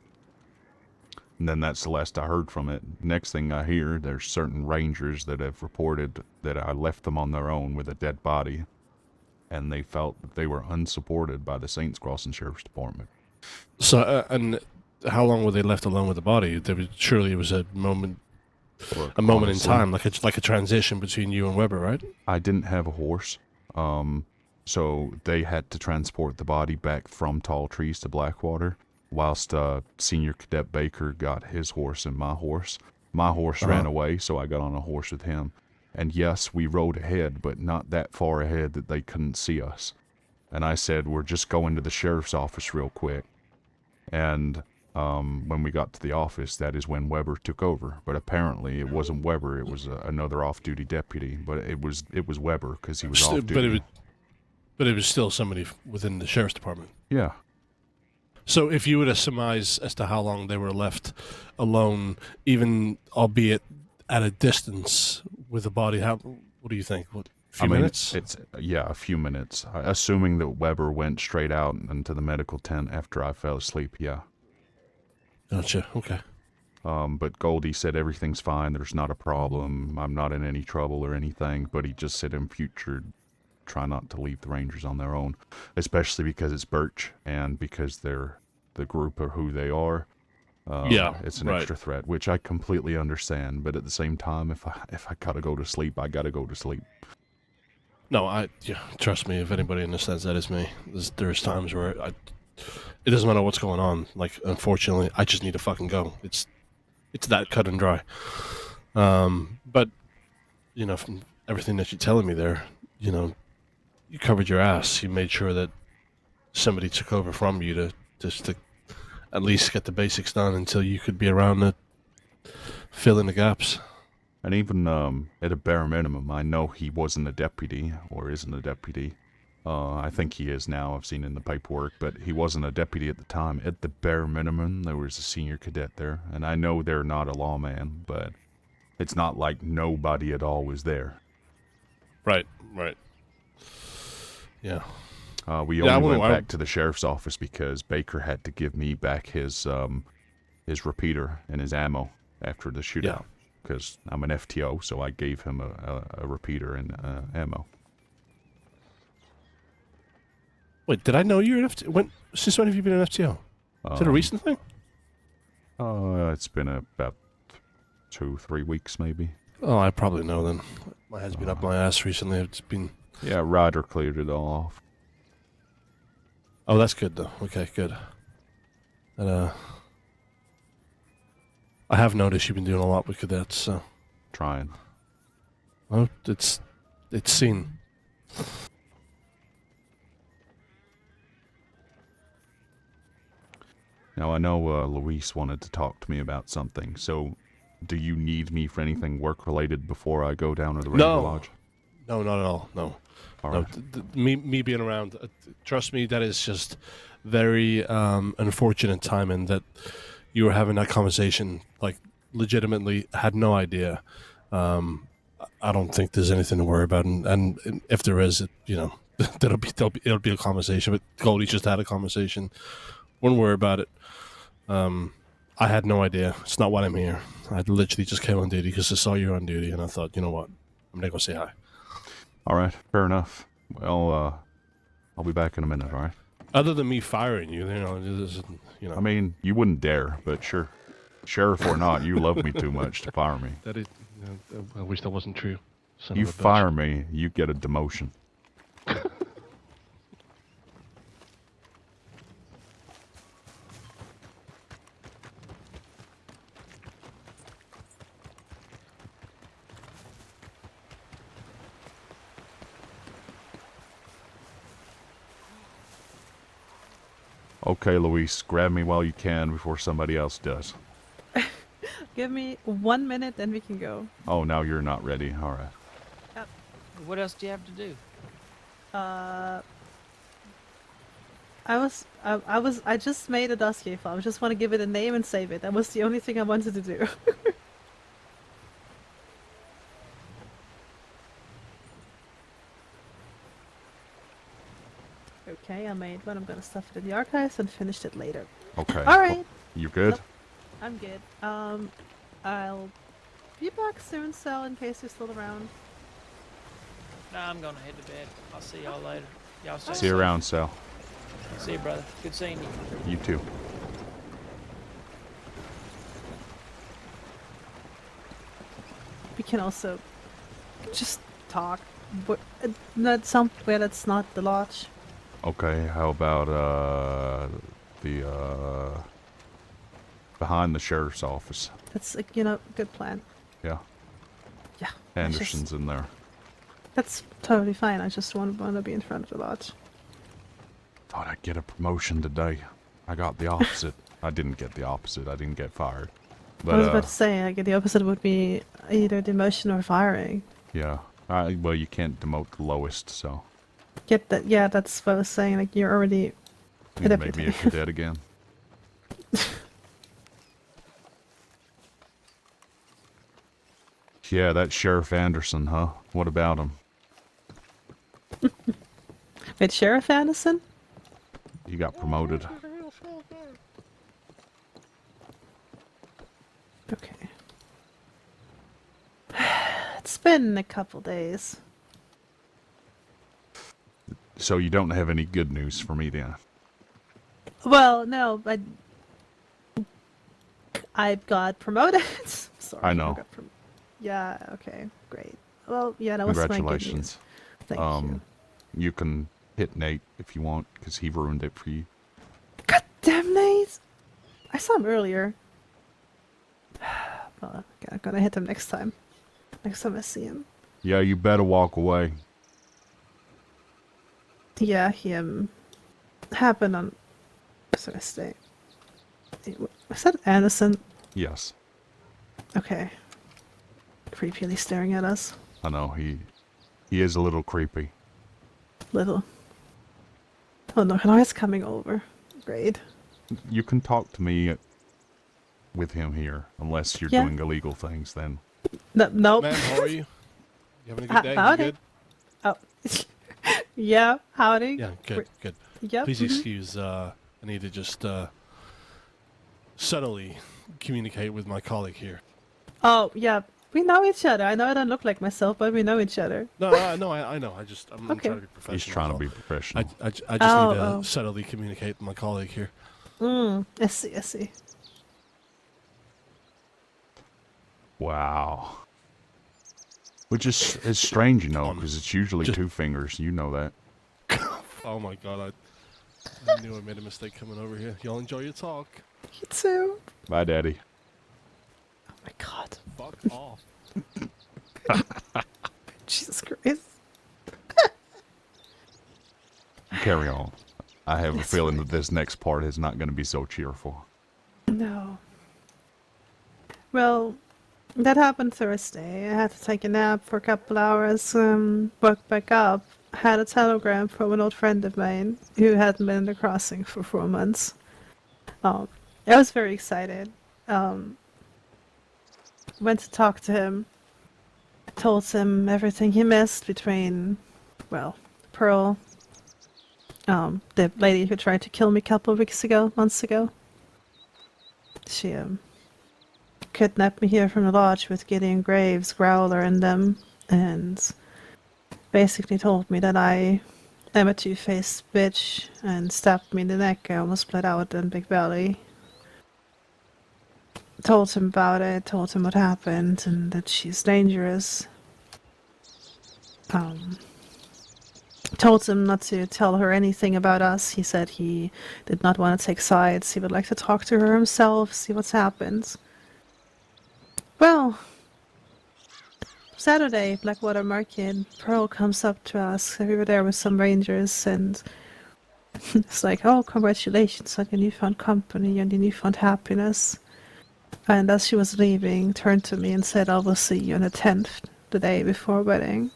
Speaker 1: And then that's the last I heard from it. Next thing I hear, there's certain rangers that have reported that I left them on their own with a dead body, and they felt that they were unsupported by the Saints Crossing Sheriff's Department.
Speaker 6: So, and how long were they left alone with the body? Surely it was a moment
Speaker 1: Look,
Speaker 6: in
Speaker 1: honestly,
Speaker 6: time, like a transition between you and Weber, right?
Speaker 1: I didn't have a horse, so they had to transport the body back from Tall Trees to Blackwater, whilst Senior Cadet Baker got his horse and my horse. My horse ran away, so I got on a horse with him. And yes, we rode ahead, but not that far ahead that they couldn't see us. And I said, "We're just going to the sheriff's office real quick." And when we got to the office, that is when Weber took over. But apparently it wasn't Weber, it was another off-duty deputy. But it was Weber because he was off-duty.
Speaker 6: But it was still somebody within the sheriff's department.
Speaker 1: Yeah.
Speaker 6: So if you were to surmise as to how long they were left alone, even albeit at a distance with the body, what do you think? What, a few minutes?
Speaker 1: It's a few minutes. Assuming that Weber went straight out into the medical tent after I fell asleep, yeah.
Speaker 6: Gotcha. Okay.
Speaker 1: But Goldie said everything's fine, there's not a problem, I'm not in any trouble or anything, but he just said in future, try not to leave the Rangers on their own, especially because it's Birch and because they're the group or who they are. It's an extra threat, which I completely understand. But at the same time, if I gotta go to sleep, I gotta go to sleep.
Speaker 6: No, trust me. If anybody understands, that is me. There's times where it doesn't matter what's going on. Like, unfortunately, I just need to fucking go. It's that cut and dry. But from everything that you're telling me there, you covered your ass. You made sure that somebody took over from you to at least get the basics done until you could be around to fill in the gaps.
Speaker 1: And even at a bare minimum, I know he wasn't a deputy or isn't a deputy. I think he is now. I've seen in the paperwork, but he wasn't a deputy at the time. At the bare minimum, there was a senior cadet there, and I know they're not a lawman, but it's not like nobody at all was there.
Speaker 6: Right. Yeah.
Speaker 1: We only went back to the sheriff's office because Baker had to give me back his repeater and his ammo after the shootout. Because I'm an FTO, so I gave him a repeater and ammo.
Speaker 6: Wait, did I know you're an FTO? Since when have you been an FTO? Is it a recent thing?
Speaker 1: It's been about 2-3 weeks, maybe.
Speaker 6: Oh, I probably know then. My head's been up my ass recently. It's been...
Speaker 1: Yeah, Ryder cleared it all off.
Speaker 6: Oh, that's good, though. Okay, good. And, I have noticed you've been doing a lot with cadets, so...
Speaker 1: Trying.
Speaker 6: Well, it's seen.
Speaker 1: Now, I know Luis wanted to talk to me about something, so do you need me for anything work-related before I go down to the Ranger Lodge?
Speaker 6: No, not at all. No.
Speaker 1: All
Speaker 6: No,
Speaker 1: right.
Speaker 6: me being around, trust me, that is just very unfortunate timing that you were having that conversation. Like, legitimately, had no idea. I don't think there's anything to worry about, and if there is, it'll be a conversation. But Goldie just had a conversation. Wouldn't worry about it. I had no idea. It's not why I'm here. I literally just came on duty because I saw you on duty, and I thought, you know what, I'm gonna go say hi.
Speaker 1: All right, fair enough. Well, I'll be back in a minute. All right.
Speaker 6: Other than me firing you, you know.
Speaker 1: I mean, you wouldn't dare, but sure. Sheriff or not, you love me too much to fire me.
Speaker 6: That is. I wish that wasn't true. Son
Speaker 1: You
Speaker 6: of a bitch.
Speaker 1: fire me, you get a demotion. Okay, Luis, grab me while you can before somebody else does.
Speaker 2: Give me 1 minute, then we can go.
Speaker 1: Oh, now you're not ready. All right.
Speaker 5: What else do you have to do?
Speaker 2: I just made a dossier file. I just want to give it a name and save it. That was the only thing I wanted to do. Okay, I made one. I'm gonna stuff it in the archives and finish it later.
Speaker 1: Okay.
Speaker 2: All right,
Speaker 1: You good?
Speaker 2: Nope. I'm good. I'll be back soon, Sal, in case you're still around.
Speaker 5: Nah, I'm gonna head to bed. I'll see y'all later. Y'all stay
Speaker 1: See you
Speaker 5: safe.
Speaker 1: around, Sal.
Speaker 5: See you, brother. Good seeing you.
Speaker 1: You too.
Speaker 2: We can also just talk, but not somewhere that's not the lodge.
Speaker 1: Okay, how about the behind the sheriff's office?
Speaker 2: That's a good plan.
Speaker 1: Yeah.
Speaker 2: Yeah.
Speaker 1: Anderson's in there.
Speaker 2: That's totally fine. I just want to be in front of the lodge.
Speaker 1: Thought I'd get a promotion today. I got the opposite. I didn't get the opposite. I didn't get fired. But
Speaker 2: I was about to say, like, the opposite would be either demotion or firing.
Speaker 1: yeah. Well, you can't demote the lowest, so
Speaker 2: Get that? Yeah, that's what I was saying. Like, you're already a
Speaker 1: you make
Speaker 2: deputy.
Speaker 1: me a cadet again. Yeah, that Sheriff Anderson, huh? What about him?
Speaker 2: Wait, Sheriff Anderson?
Speaker 1: He got promoted.
Speaker 2: Okay. It's been a couple days.
Speaker 1: So you don't have any good news for me then?
Speaker 2: Well, no, but I got promoted. Sorry,
Speaker 1: I know.
Speaker 2: Yeah. Okay. Great. Well, yeah, that was my good news.
Speaker 1: Congratulations.
Speaker 2: Thank you.
Speaker 1: You can hit Nate if you want, because he ruined it for you.
Speaker 2: God damn, Nate! I saw him earlier. Well, I'm gonna hit him next time. Next time I see him.
Speaker 1: Yeah, you better walk away.
Speaker 2: Yeah, he happened on Thursday. Was that Anderson?
Speaker 1: Yes.
Speaker 2: Okay. Creepily staring at us.
Speaker 1: I know, he is a little creepy.
Speaker 2: Little. Oh no, now he's coming over. Great.
Speaker 1: You can talk to me with him here, unless you're
Speaker 2: Yeah.
Speaker 1: doing illegal things then.
Speaker 2: No, nope.
Speaker 6: Man, how are you? You having a good day? You
Speaker 2: Howdy.
Speaker 6: good?
Speaker 2: Oh. Yeah, howdy.
Speaker 6: Yeah, good, good.
Speaker 2: Yep.
Speaker 6: Please
Speaker 2: mhm.
Speaker 6: excuse, I need to just subtly communicate with my colleague here.
Speaker 2: Oh, yeah. We know each other. I know I don't look like myself, but we know each other.
Speaker 6: No, I know. I'm
Speaker 2: Okay.
Speaker 6: trying to be professional.
Speaker 1: He's trying to
Speaker 6: so
Speaker 1: be professional.
Speaker 6: I just
Speaker 2: Oh,
Speaker 6: need to
Speaker 2: oh.
Speaker 6: subtly communicate with my colleague here.
Speaker 2: I see, I see.
Speaker 1: Wow. Which is strange, you know,
Speaker 6: Um,
Speaker 1: because it's usually
Speaker 6: just-
Speaker 1: 2 fingers. You know that.
Speaker 6: Oh my god, I knew I made a mistake coming over here. Y'all enjoy your talk.
Speaker 2: You too.
Speaker 1: Bye, Daddy.
Speaker 2: Oh my god.
Speaker 6: Fuck off.
Speaker 2: Jesus Christ.
Speaker 1: Carry on. I have a
Speaker 2: That's
Speaker 1: feeling
Speaker 2: fine.
Speaker 1: that this next part is not going to be so cheerful.
Speaker 2: No. Well, that happened Thursday. I had to take a nap for a couple hours, woke back up, had a telegram from an old friend of mine who hadn't been in the crossing for 4 months. I was very excited. Went to talk to him, told him everything he missed between, well, Pearl The lady who tried to kill me a couple of months ago. She kidnapped me here from the lodge with Gideon Graves, Growler, and them, and basically told me that I am a two-faced bitch and stabbed me in the neck. I almost bled out in Big Belly. Told him about it, told him what happened, and that she's dangerous. Told him not to tell her anything about us. He said he did not want to take sides. He would like to talk to her himself, see what's happened. Well, Saturday, Blackwater Market, Pearl comes up to us. We were there with some rangers, and it's like, oh, congratulations on your newfound company and your newfound happiness. And as she was leaving, turned to me and said, I will see you on the 10th, the day before wedding.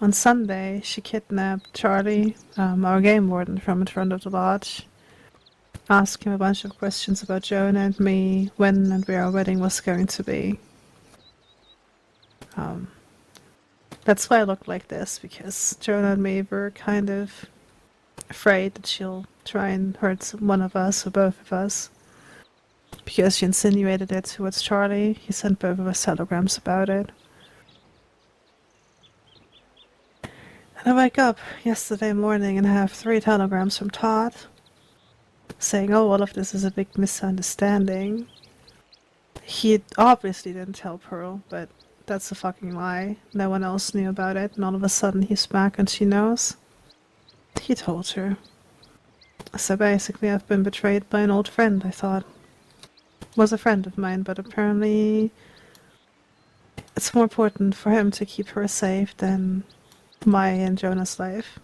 Speaker 2: On Sunday, she kidnapped Charlie, our game warden, from in front of the lodge. Asked him a bunch of questions about Jonah and me, when and where our wedding was going to be. That's why I look like this, because Jonah and me were kind of afraid that she'll try and hurt one of us or both of us. Because she insinuated it towards Charlie, he sent both of us telegrams about it. And I wake up yesterday morning and have 3 telegrams from Todd saying, oh, all of this is a big misunderstanding. He obviously didn't tell Pearl, but that's a fucking lie. No one else knew about it, and all of a sudden he's back and she knows. He told her. So basically I've been betrayed by an old friend, I thought. Was a friend of mine, but apparently it's more important for him to keep her safe than my and Jonah's life.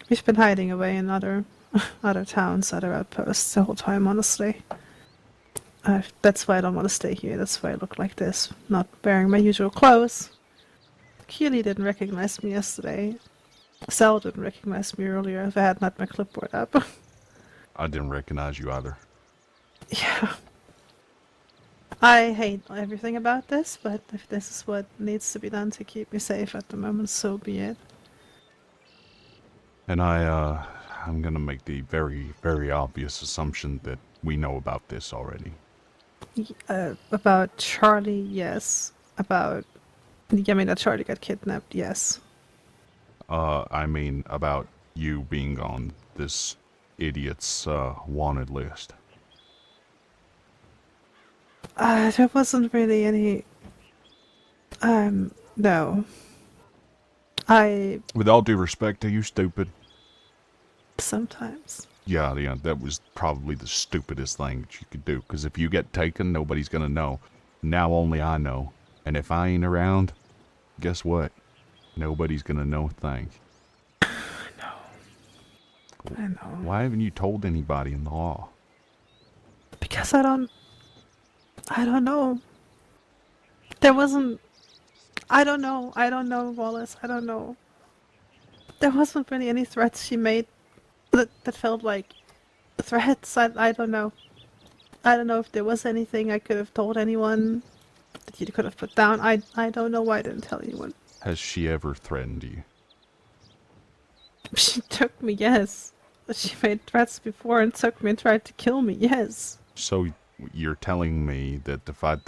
Speaker 2: We've been hiding away in other towns, other outposts the whole time, honestly. That's why I don't want to stay here. That's why I look like this. Not wearing my usual clothes. Keely didn't recognize me yesterday. Sal didn't recognize me earlier if I hadn't had my clipboard up.
Speaker 1: I didn't recognize you either.
Speaker 2: Yeah. I hate everything about this, but if this is what needs to be done to keep me safe at the moment, so be it.
Speaker 1: And I'm gonna make the very, very obvious assumption that we know about this already.
Speaker 2: About Charlie, yes. That Charlie got kidnapped, yes.
Speaker 1: I mean about you being on this idiot's wanted list.
Speaker 2: There wasn't really any... no.
Speaker 1: With all due respect, are you stupid?
Speaker 2: Sometimes.
Speaker 1: Yeah, that was probably the stupidest thing that you could do. Because if you get taken, nobody's gonna know. Now only I know. And if I ain't around, guess what? Nobody's gonna know a thing.
Speaker 2: I know.
Speaker 1: Why haven't you told anybody in the law?
Speaker 2: Because I don't know. There wasn't... I don't know, Wallace, I don't know. There wasn't really any threats she made that felt like threats. I don't know. I don't know if there was anything I could have told anyone that you could have put down. I don't know why I didn't tell anyone.
Speaker 1: Has she ever threatened you?
Speaker 2: She took me, yes. She made threats before and took me and tried to kill me, yes.
Speaker 1: So you're telling me that despite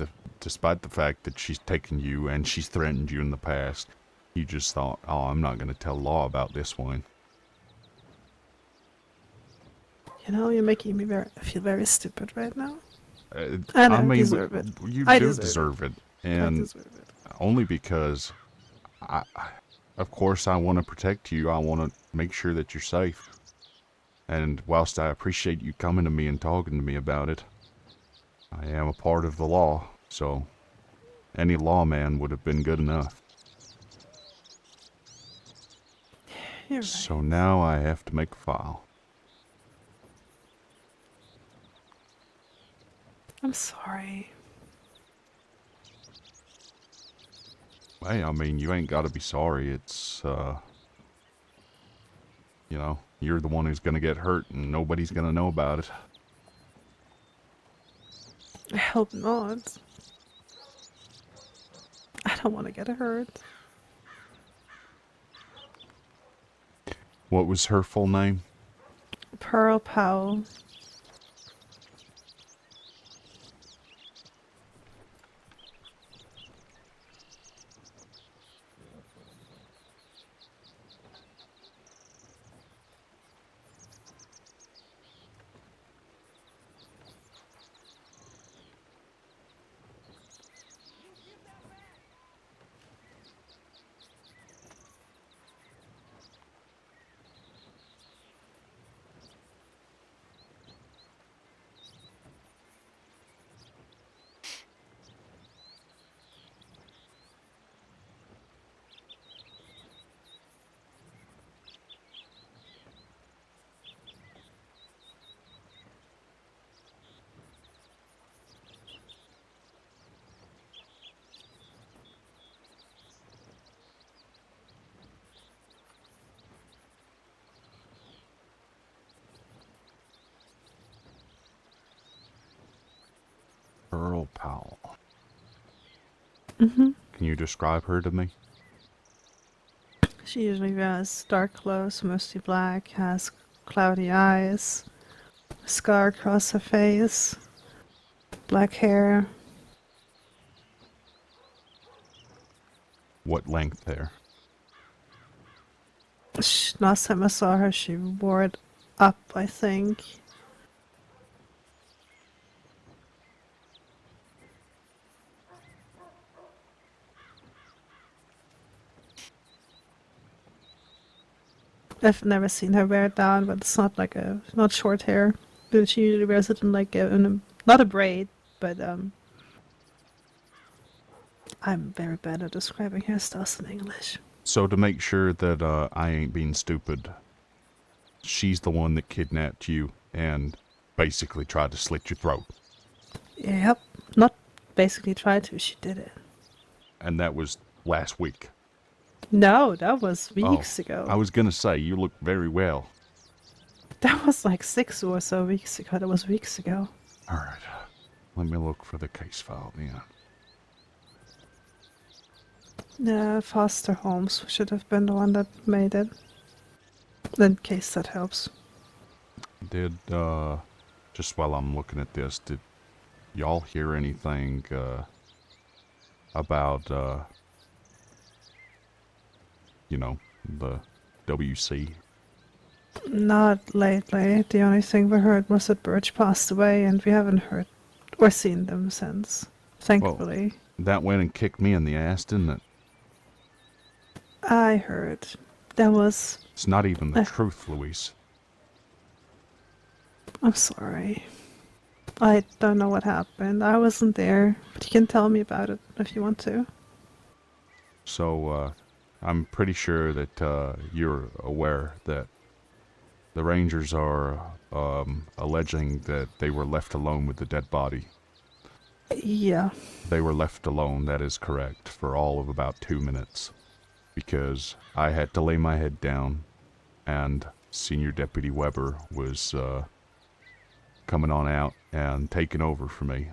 Speaker 1: the fact that she's taken you and she's threatened you in the past, you just thought, oh, I'm not going to tell Law about this one.
Speaker 2: You know, you're making me feel very stupid right now.
Speaker 1: I mean,
Speaker 2: deserve it.
Speaker 1: You
Speaker 2: I
Speaker 1: do
Speaker 2: deserve
Speaker 1: deserve it. And
Speaker 2: I deserve it.
Speaker 1: only because, of course, I want to protect you. I want to make sure that you're safe. And whilst I appreciate you coming to me and talking to me about it, I am a part of the law, so any lawman would have been good enough.
Speaker 2: You're right.
Speaker 1: So now I have to make a file.
Speaker 2: I'm sorry.
Speaker 1: Hey, I mean, you ain't got to be sorry. It's, you know, you're the one who's going to get hurt and nobody's going to know about it.
Speaker 2: I hope not. I don't want to get hurt.
Speaker 1: What was her full name?
Speaker 2: Pearl Powell.
Speaker 1: Pearl Powell.
Speaker 2: Mm-hmm.
Speaker 1: Can you describe her to me?
Speaker 2: She usually wears dark clothes, mostly black, has cloudy eyes, scar across her face, black hair.
Speaker 1: What length hair?
Speaker 2: Last time I saw her, she wore it up, I think. I've never seen her wear it down, but it's not like not short hair. But she usually wears it in like not a braid, but I'm very bad at describing hairstyles in English.
Speaker 1: So to make sure that I ain't being stupid, she's the one that kidnapped you and basically tried to slit your throat.
Speaker 2: Yep, not basically tried to. She did it.
Speaker 1: And that was last week.
Speaker 2: No, that was weeks ago.
Speaker 1: I was gonna say, you look very well.
Speaker 2: That was like 6 or so weeks ago. That was weeks ago.
Speaker 1: Alright, let me look for the case file then.
Speaker 2: Foster Holmes should have been the one that made it. In case that helps.
Speaker 1: Did, just while I'm looking at this, did y'all hear anything, about, you know, the WC?
Speaker 2: Not lately. The only thing we heard was that Birch passed away, and we haven't heard or seen them since. Thankfully.
Speaker 1: That went and kicked me in the ass, didn't it?
Speaker 2: I heard. That was.
Speaker 1: It's not even the truth, Luis.
Speaker 2: I'm sorry. I don't know what happened. I wasn't there, but you can tell me about it if you want to.
Speaker 1: So, I'm pretty sure that, you're aware that the Rangers are, alleging that they were left alone with the dead body.
Speaker 2: Yeah.
Speaker 1: They were left alone, that is correct, for all of about 2 minutes. Because I had to lay my head down, and Senior Deputy Weber was, coming on out and taking over for me.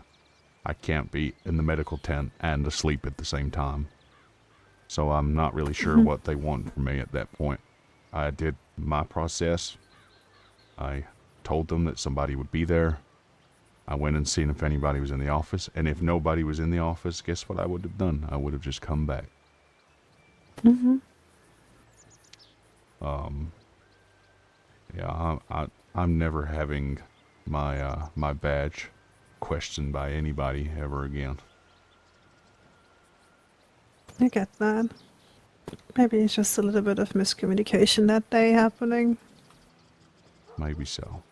Speaker 1: I can't be in the medical tent and asleep at the same time. So I'm not really sure what they want from me at that point. I did my process. I told them that somebody would be there. I went and seen if anybody was in the office, and if nobody was in the office, guess what I would have done? I would have just come back. Yeah, I'm never having my badge questioned by anybody ever again.
Speaker 2: I get that. Maybe it's just a little bit of miscommunication that day happening.
Speaker 1: Maybe so.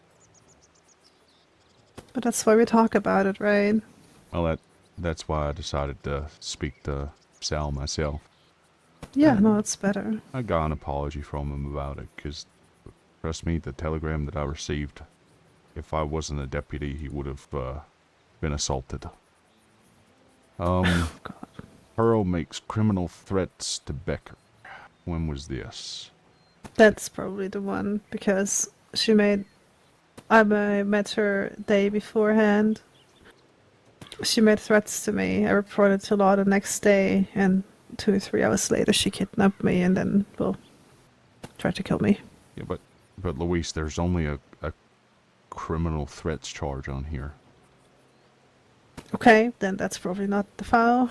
Speaker 2: But that's why we talk about it, right?
Speaker 1: Well, that's why I decided to speak to Sal myself.
Speaker 2: Yeah, no, it's better.
Speaker 1: I got an apology from him about it, because, trust me, the telegram that I received, if I wasn't a deputy, he would have been assaulted.
Speaker 2: God.
Speaker 1: Pearl makes criminal threats to Becker. When was this?
Speaker 2: That's probably the one, because I met her day beforehand. She made threats to me. I reported to law the next day, and 2 or 3 hours later she kidnapped me and then, well, tried to kill me.
Speaker 1: Yeah, but Luis, there's only a criminal threats charge on here.
Speaker 2: Okay, then that's probably not the file.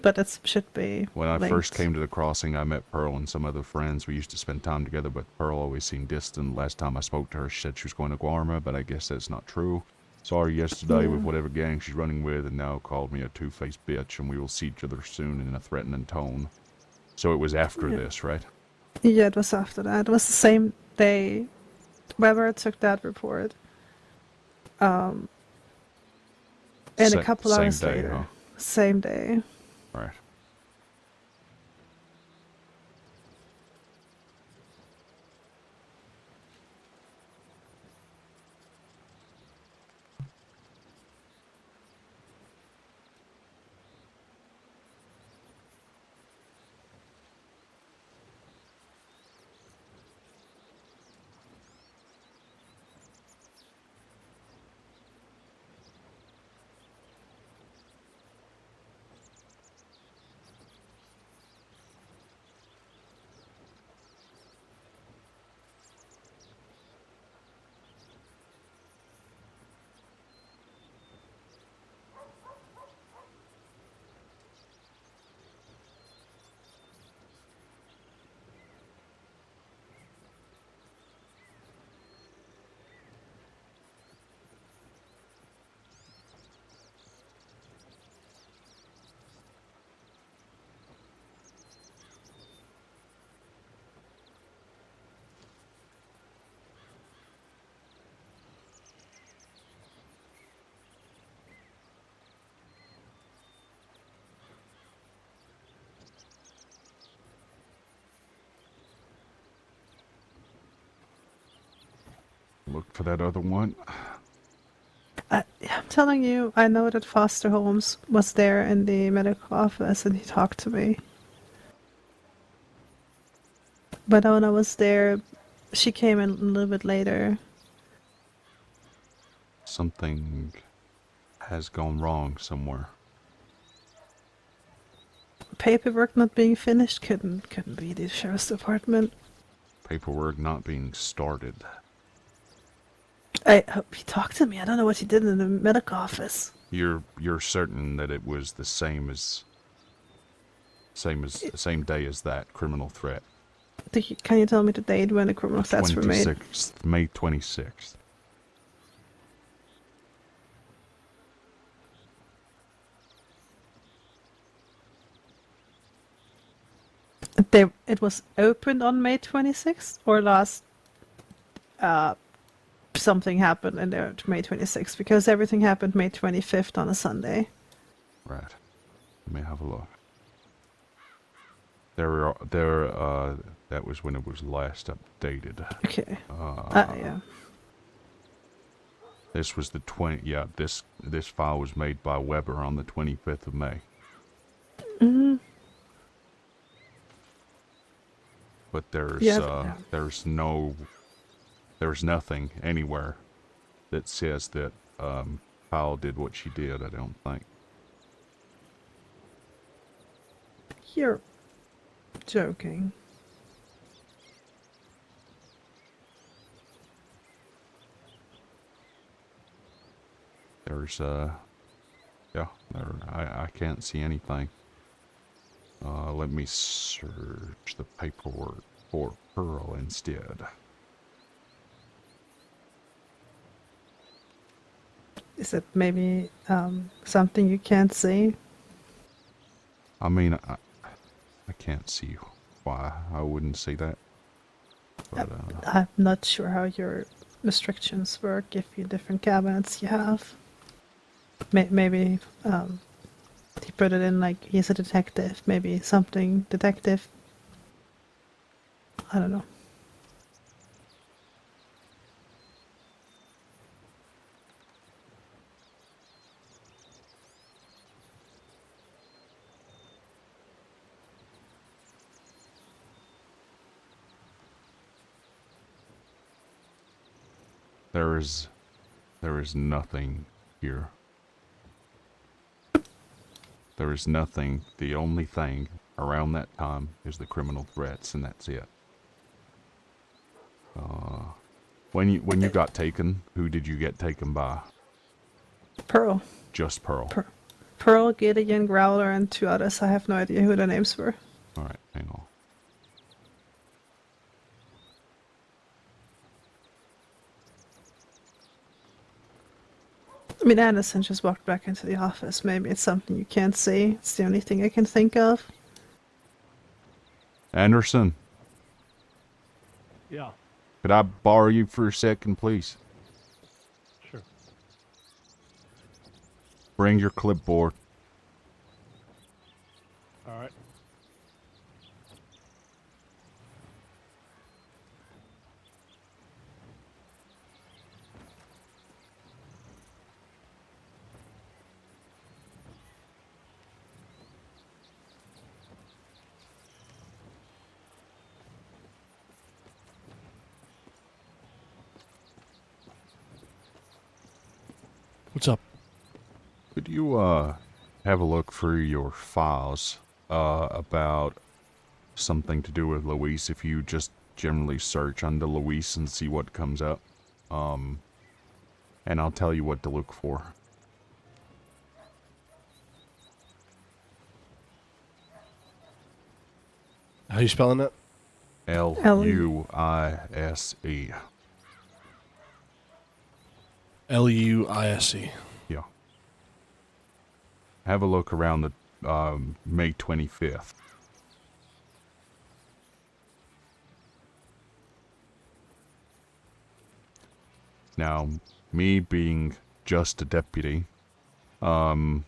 Speaker 2: But it should be.
Speaker 1: When I first
Speaker 2: linked.
Speaker 1: came to the crossing, I met Pearl and some other friends. We used to spend time together, but Pearl always seemed distant. Last time I spoke to her, she said she was going to Guarma, but I guess that's not true. Saw her yesterday with
Speaker 2: Yeah.
Speaker 1: whatever gang she's running with, and now called me a two-faced bitch, and we will see each other soon in a threatening tone. So it was after
Speaker 2: Yeah.
Speaker 1: this, right?
Speaker 2: Yeah, it was after that. It was the same day. Weber took that report. And a couple
Speaker 1: Same
Speaker 2: hours
Speaker 1: day,
Speaker 2: later.
Speaker 1: huh?
Speaker 2: Same day.
Speaker 1: Right. Look for that other one.
Speaker 2: I'm telling you, I know that Foster Holmes was there in the medical office and he talked to me. But when I was there, she came in a little bit later.
Speaker 1: Something has gone wrong somewhere.
Speaker 2: Paperwork not being finished couldn't be the sheriff's department.
Speaker 1: Paperwork not being started.
Speaker 2: I hope he talked to me. I don't know what he did in the medical office.
Speaker 1: You're certain that it was the same day as that criminal threat.
Speaker 2: Can you tell me the date when the criminal threats were made?
Speaker 1: 26th, May 26th.
Speaker 2: It was opened on May 26th, or last something happened in there to May 26th, because everything happened May 25th on a Sunday.
Speaker 1: Right. Let me have a look. That was when it was last updated.
Speaker 2: Okay. Yeah.
Speaker 1: This was the 20. Yeah, this file was made by Weber on the 25th of May.
Speaker 2: Mm-hmm.
Speaker 1: But
Speaker 2: Yeah.
Speaker 1: there's nothing anywhere that says that Powell did what she did. I don't think.
Speaker 2: You're joking.
Speaker 1: There's yeah, I can't see anything. Let me search the paperwork for Pearl instead.
Speaker 2: Is it maybe something you can't see?
Speaker 1: I mean, I can't see why I wouldn't see that. But
Speaker 2: I'm not sure how your restrictions work if you different cabinets you have. Maybe he put it in like he's a detective. Maybe something detective. I don't know.
Speaker 1: there is nothing here. There is nothing. The only thing around that time is the criminal threats, and that's it. When you got taken, who did you get taken by?
Speaker 2: Pearl.
Speaker 1: Just Pearl.
Speaker 2: Pearl, Gideon, Growler, and 2 others. I have no idea who the names were.
Speaker 1: All right, hang on.
Speaker 2: I mean, Anderson just walked back into the office. Maybe it's something you can't see. It's the only thing I can think of.
Speaker 1: Anderson,
Speaker 6: Yeah.
Speaker 1: could I borrow you for a second, please?
Speaker 6: Sure.
Speaker 1: Bring your clipboard.
Speaker 6: All right. What's up?
Speaker 1: Could you have a look through your files about something to do with Luis? If you just generally search under Luis and see what comes up, and I'll tell you what to look for.
Speaker 6: How you spelling that?
Speaker 1: Luise.
Speaker 6: Luise.
Speaker 1: Yeah. Have a look around the May 25th. Now, me being just a deputy, I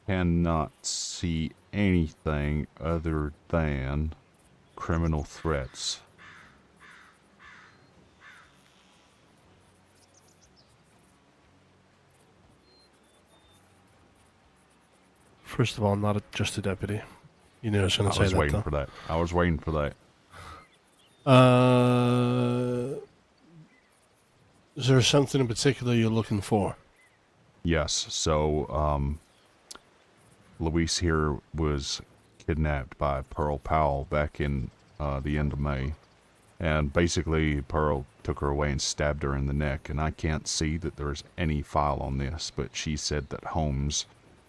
Speaker 1: cannot see anything other than criminal threats.
Speaker 6: First of all, I'm not just a deputy. You knew I was going
Speaker 1: I
Speaker 6: to say
Speaker 1: was
Speaker 6: that,
Speaker 1: waiting
Speaker 6: though.
Speaker 1: for that. I was waiting for that.
Speaker 6: Is there something in particular you're looking for?
Speaker 1: Yes, so, Luis here was kidnapped by Pearl Powell back in the end of May. And basically, Pearl took her away and stabbed her in the neck. And I can't see that there's any file on this, but she said that Holmes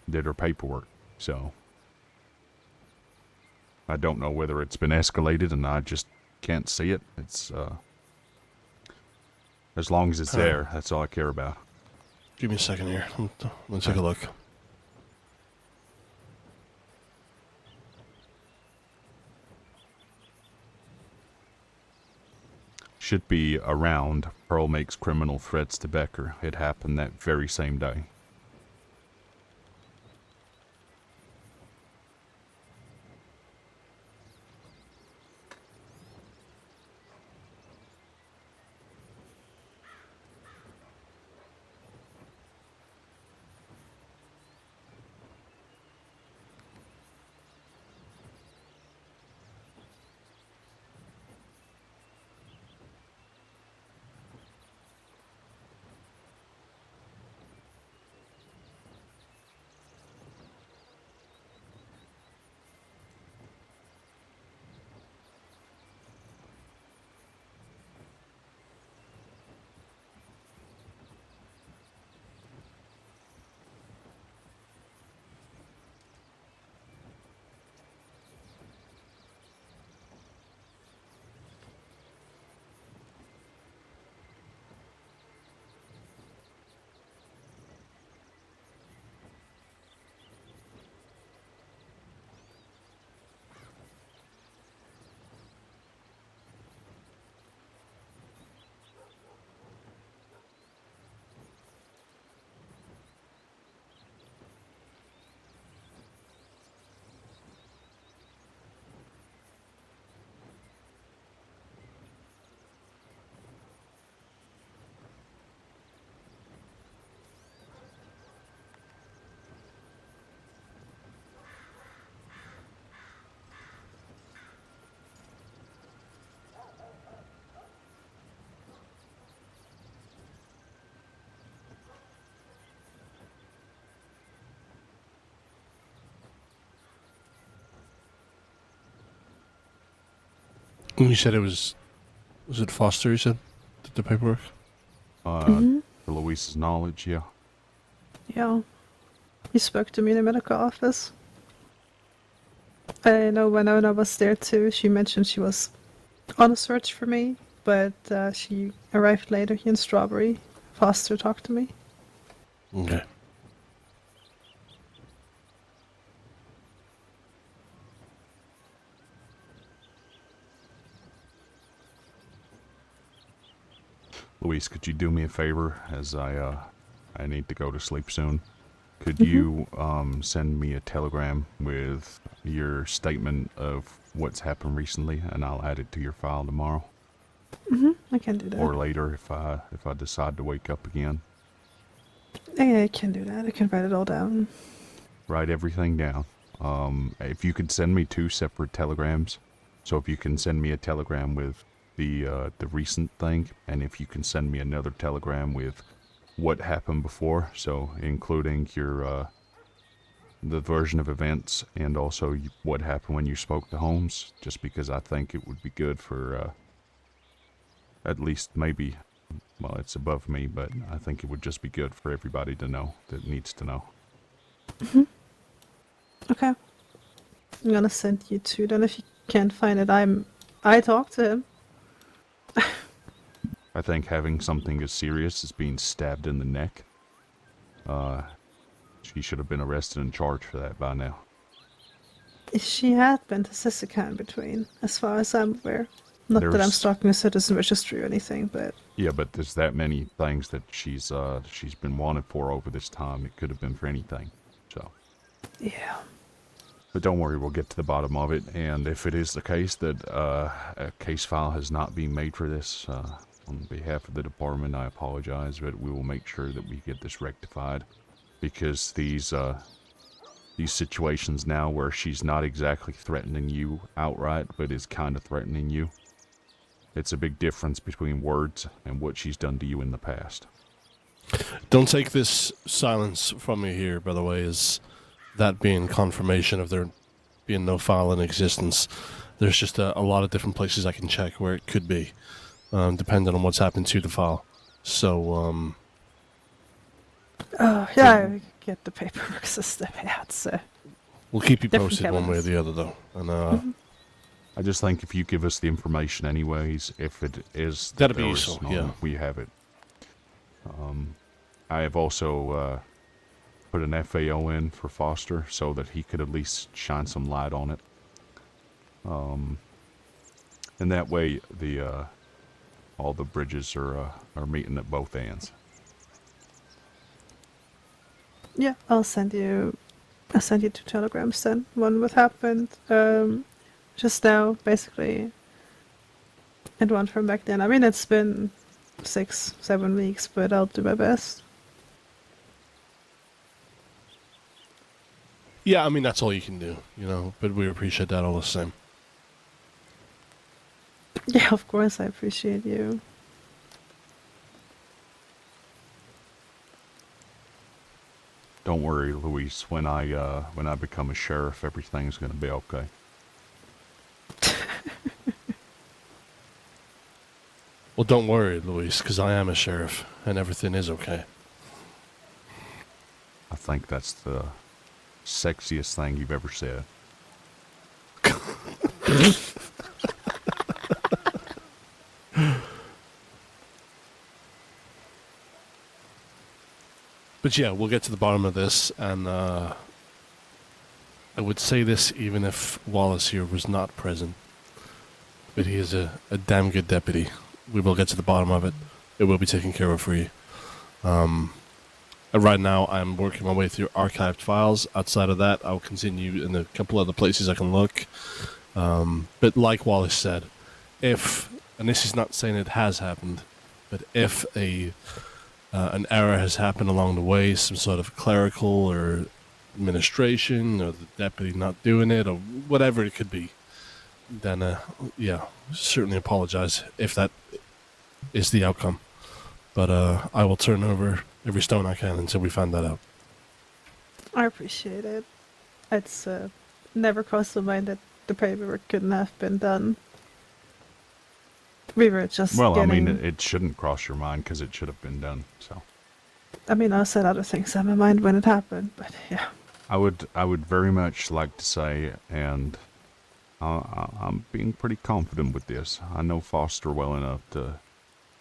Speaker 1: did her paperwork. So, I don't know whether it's been escalated and I just can't see it. It's, as long as it's there, that's all I care about.
Speaker 6: Give me a second here. Let's take a look.
Speaker 1: Should be around. Pearl makes criminal threats to Becker. It happened that very same day.
Speaker 6: You said it was it Foster? You said did the paperwork.
Speaker 2: Mm-hmm.
Speaker 1: For Luis's knowledge, yeah.
Speaker 2: Yeah. He spoke to me in the medical office. I know when Ona was there too, she mentioned she was on a search for me, but she arrived later in Strawberry. Foster talked to me.
Speaker 6: Okay.
Speaker 1: Luis, could you do me a favor as I need to go to sleep soon? Could you send me a telegram with your statement of what's happened recently, and I'll add it to your file tomorrow
Speaker 2: I can do that.
Speaker 1: or later if I decide to wake up again.
Speaker 2: Yeah, I can do that. I can write it all down.
Speaker 1: Write everything down. If you could send me 2 separate telegrams, so if you can send me a telegram with the recent thing, and if you can send me another telegram with what happened before, so including your the version of events and also what happened when you spoke to Holmes, just because I think it would be good for at least maybe, well, it's above me, but I think it would just be good for everybody to know that needs to know.
Speaker 2: Okay. I'm gonna send you two. Then if you can't find it, I talked to him.
Speaker 1: I think having something as serious as being stabbed in the neck, she should have been arrested and charged for that by now.
Speaker 2: She had been to Sissika in between, as far as I'm aware. Not that I'm
Speaker 1: There's-
Speaker 2: stalking a citizen registry or anything, but
Speaker 1: Yeah, but there's that many things that she's been wanted for over this time. It could have been for anything. So,
Speaker 2: yeah.
Speaker 1: but don't worry, we'll get to the bottom of it. And if it is the case that a case file has not been made for this, on behalf of the department, I apologize, but we will make sure that we get this rectified, because these situations now where she's not exactly threatening you outright, but is kind of threatening you. It's a big difference between words and what she's done to you in the past.
Speaker 6: Don't take this silence from me here, by the way, as that being confirmation of there being no file in existence. There's just a lot of different places I can check where it could be, depending on what's happened to the file. So,
Speaker 2: Oh, yeah, I get the paperwork system. Yeah, it's
Speaker 6: we'll keep you
Speaker 2: Different
Speaker 6: posted one way or
Speaker 2: cabinets.
Speaker 6: the other, though. And
Speaker 1: I just think if you give us the information anyways, if it is that
Speaker 6: That'd be
Speaker 1: there is
Speaker 6: useful,
Speaker 1: none,
Speaker 6: yeah.
Speaker 1: we have it. I have also put an FAO in for Foster so that he could at least shine some light on it. And that way the all the bridges are meeting at both ends.
Speaker 2: yeah. I'll send you 2 telegrams then. One what happened just now, basically, and one from back then. I mean, it's been 6-7 weeks, but I'll do my best.
Speaker 6: yeah, I mean, that's all you can do, but we appreciate that all the same.
Speaker 2: Yeah, of course, I appreciate you.
Speaker 1: Don't worry, Luis. When I become a sheriff, everything's gonna be okay.
Speaker 6: Well, don't worry, Luis, because I am a sheriff, and everything is okay.
Speaker 1: I think that's the sexiest thing you've ever said.
Speaker 6: But yeah, we'll get to the bottom of this, and I would say this even if Wallace here was not present. But he is a damn good deputy. We will get to the bottom of it. It will be taken care of for you. Right now, I'm working my way through archived files. Outside of that, I'll continue in a couple other places I can look. But like Wallace said, if, and this is not saying it has happened, but if an error has happened along the way, some sort of clerical or administration, or the deputy not doing it, or whatever it could be, then yeah, certainly apologize if that is the outcome. But I will turn over every stone I can until we find that out.
Speaker 2: I appreciate it. It's never crossed my mind that the paperwork couldn't have been done. We were just
Speaker 1: Well,
Speaker 2: getting...
Speaker 1: I mean, it shouldn't cross your mind because it should have been done. So
Speaker 2: I said other things on my mind when it happened, but yeah.
Speaker 1: I would very much like to say, and I'm being pretty confident with this. I know Foster well enough to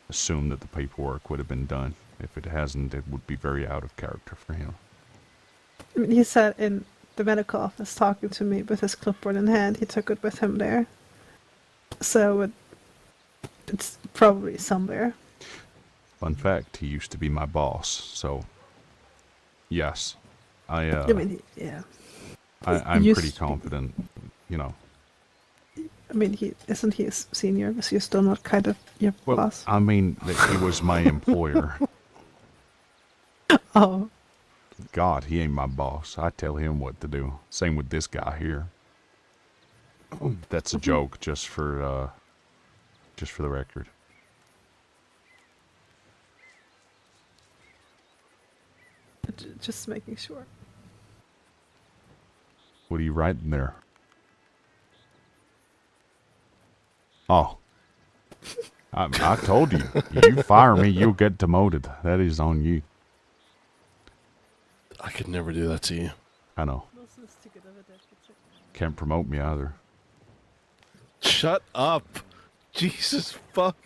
Speaker 1: assume that the paperwork would have been done. If it hasn't, it would be very out of character for him.
Speaker 2: I mean, he sat in the medical office talking to me with his clipboard in hand. He took it with him there. So it's probably somewhere.
Speaker 1: Fun fact, he used to be my boss, so yes.
Speaker 2: I mean, yeah.
Speaker 1: I'm
Speaker 2: used
Speaker 1: pretty
Speaker 2: to be.
Speaker 1: confident, you know.
Speaker 2: I mean, isn't he a senior? Was he still not kind of your
Speaker 1: Well,
Speaker 2: boss?
Speaker 1: I mean, that he was my employer.
Speaker 2: Oh,
Speaker 1: God, he ain't my boss. I tell him what to do. Same with this guy here. That's a joke, just for the record.
Speaker 2: just making sure.
Speaker 1: What are you writing there? Oh. I told you. You fire me, you'll get demoted. That is on you.
Speaker 6: I could never do that to you.
Speaker 1: I know. Can't promote me either.
Speaker 6: Shut up. Jesus fuck.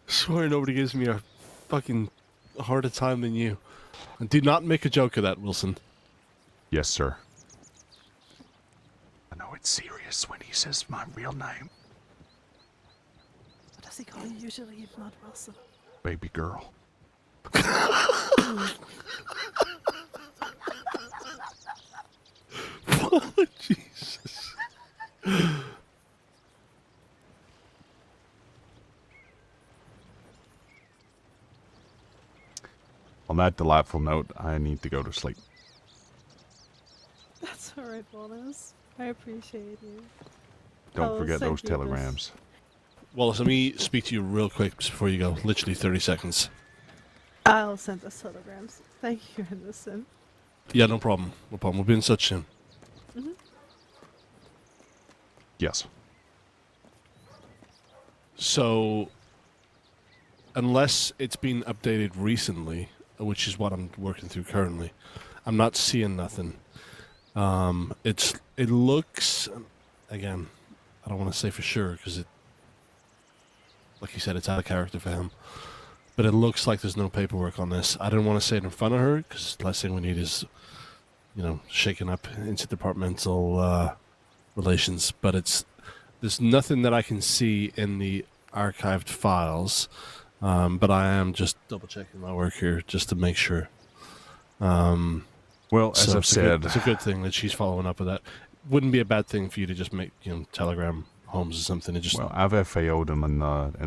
Speaker 6: Swear nobody gives me a fucking harder time than you. And do not make a joke of that, Wilson.
Speaker 1: Yes, sir. I know it's serious when he says my real name.
Speaker 2: What does he call you usually if not Wilson?
Speaker 1: Baby girl.
Speaker 6: Oh, Jesus.
Speaker 1: On that delightful note, I need to go to sleep.
Speaker 2: That's alright, Wallace. I appreciate you.
Speaker 1: Don't
Speaker 2: I'll
Speaker 1: forget
Speaker 2: send
Speaker 1: those
Speaker 2: you this.
Speaker 1: telegrams.
Speaker 6: Wallace, let me speak to you real quick before you go. Literally 30 seconds.
Speaker 2: I'll send us telegrams. Thank you, Henderson.
Speaker 6: Yeah, no problem. No problem. We'll be in touch soon.
Speaker 1: Yes.
Speaker 6: So, unless it's been updated recently, which is what I'm working through currently, I'm not seeing nothing. It looks, again, I don't want to say for sure because it, like you said, it's out of character for him. But it looks like there's no paperwork on this. I didn't want to say it in front of her because the last thing we need is, shaking up interdepartmental relations. But there's nothing that I can see in the archived files. But I am just double checking my work here just to make sure.
Speaker 1: Well, as
Speaker 6: So
Speaker 1: I've said,
Speaker 6: it's a good thing that she's following up with that. Wouldn't be a bad thing for you to just make telegram homes or something. It just
Speaker 1: I've FAO'd him in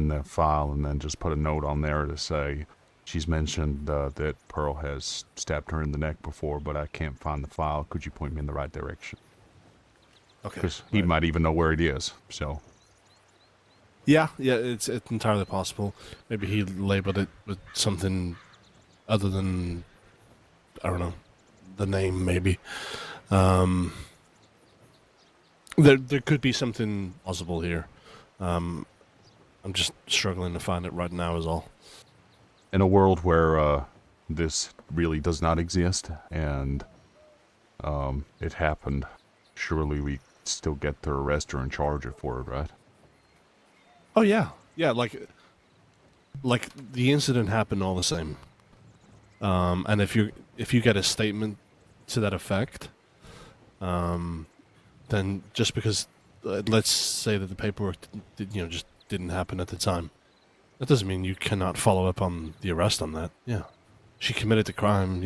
Speaker 1: the file and then just put a note on there to say she's mentioned that Pearl has stabbed her in the neck before, but I can't find the file. Could you point me in the right direction?
Speaker 6: okay.
Speaker 1: Because he might even know where it is. So
Speaker 6: Yeah, it's entirely possible. Maybe he labeled it with something other than, I don't know, the name maybe. There could be something plausible here. I'm just struggling to find it right now is all.
Speaker 1: in a world where this really does not exist and it happened, surely we still get to arrest her and charge her for it, right?
Speaker 6: Oh yeah. Yeah, like the incident happened all the same. And if you get a statement to that effect, then just because let's say that the paperwork just didn't happen at the time, that doesn't mean you cannot follow up on the arrest on that. Yeah, she committed the crime.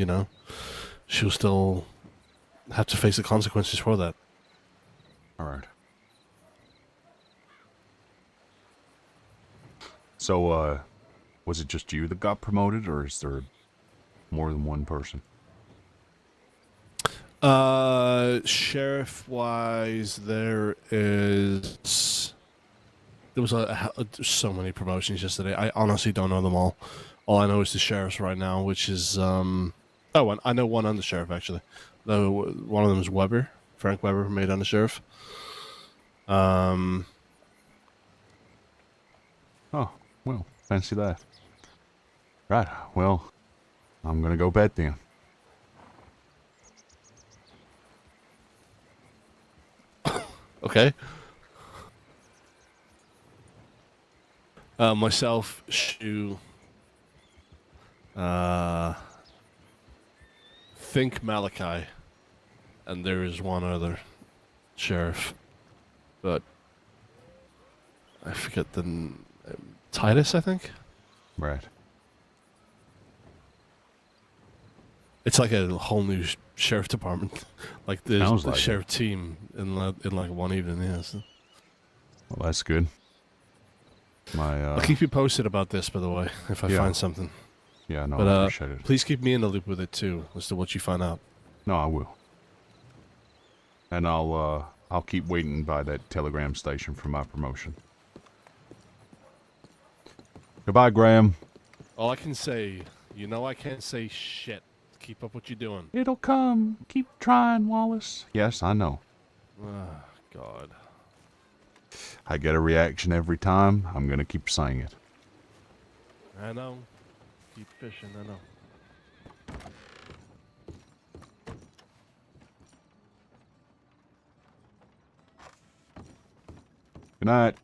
Speaker 6: She'll still have to face the consequences for that.
Speaker 1: All right. So, was it just you that got promoted, or is there more than one person?
Speaker 6: Sheriff wise, there was so many promotions yesterday. I honestly don't know them all. All I know is the sheriff's right now, which is I know one undersheriff actually. Though one of them is Weber, Frank Weber, made undersheriff.
Speaker 1: Oh, well, fancy that. Right, well, I'm gonna go bed then.
Speaker 6: Okay. Myself, Shu, think Malachi, and there is one other sheriff, but I forget Titus, I think.
Speaker 1: Right.
Speaker 6: It's like a whole new sheriff department, like the
Speaker 1: Sounds like it.
Speaker 6: sheriff team in like one evening. Yeah, so.
Speaker 1: Well, that's good.
Speaker 6: I'll keep you posted about this, by the way, if I
Speaker 1: Yeah.
Speaker 6: find something.
Speaker 1: Yeah, no,
Speaker 6: But
Speaker 1: I appreciate it.
Speaker 6: please keep me in the loop with it too, as to what you find out.
Speaker 1: No, I will. And I'll keep waiting by that telegram station for my promotion. Goodbye, Graham.
Speaker 6: All I can say, I can't say shit. Keep up what you're doing.
Speaker 1: It'll come. Keep trying, Wallace. Yes, I know.
Speaker 6: Ah, God.
Speaker 1: I get a reaction every time. I'm gonna keep saying it.
Speaker 6: I know. Keep fishing, I know.
Speaker 1: Good night.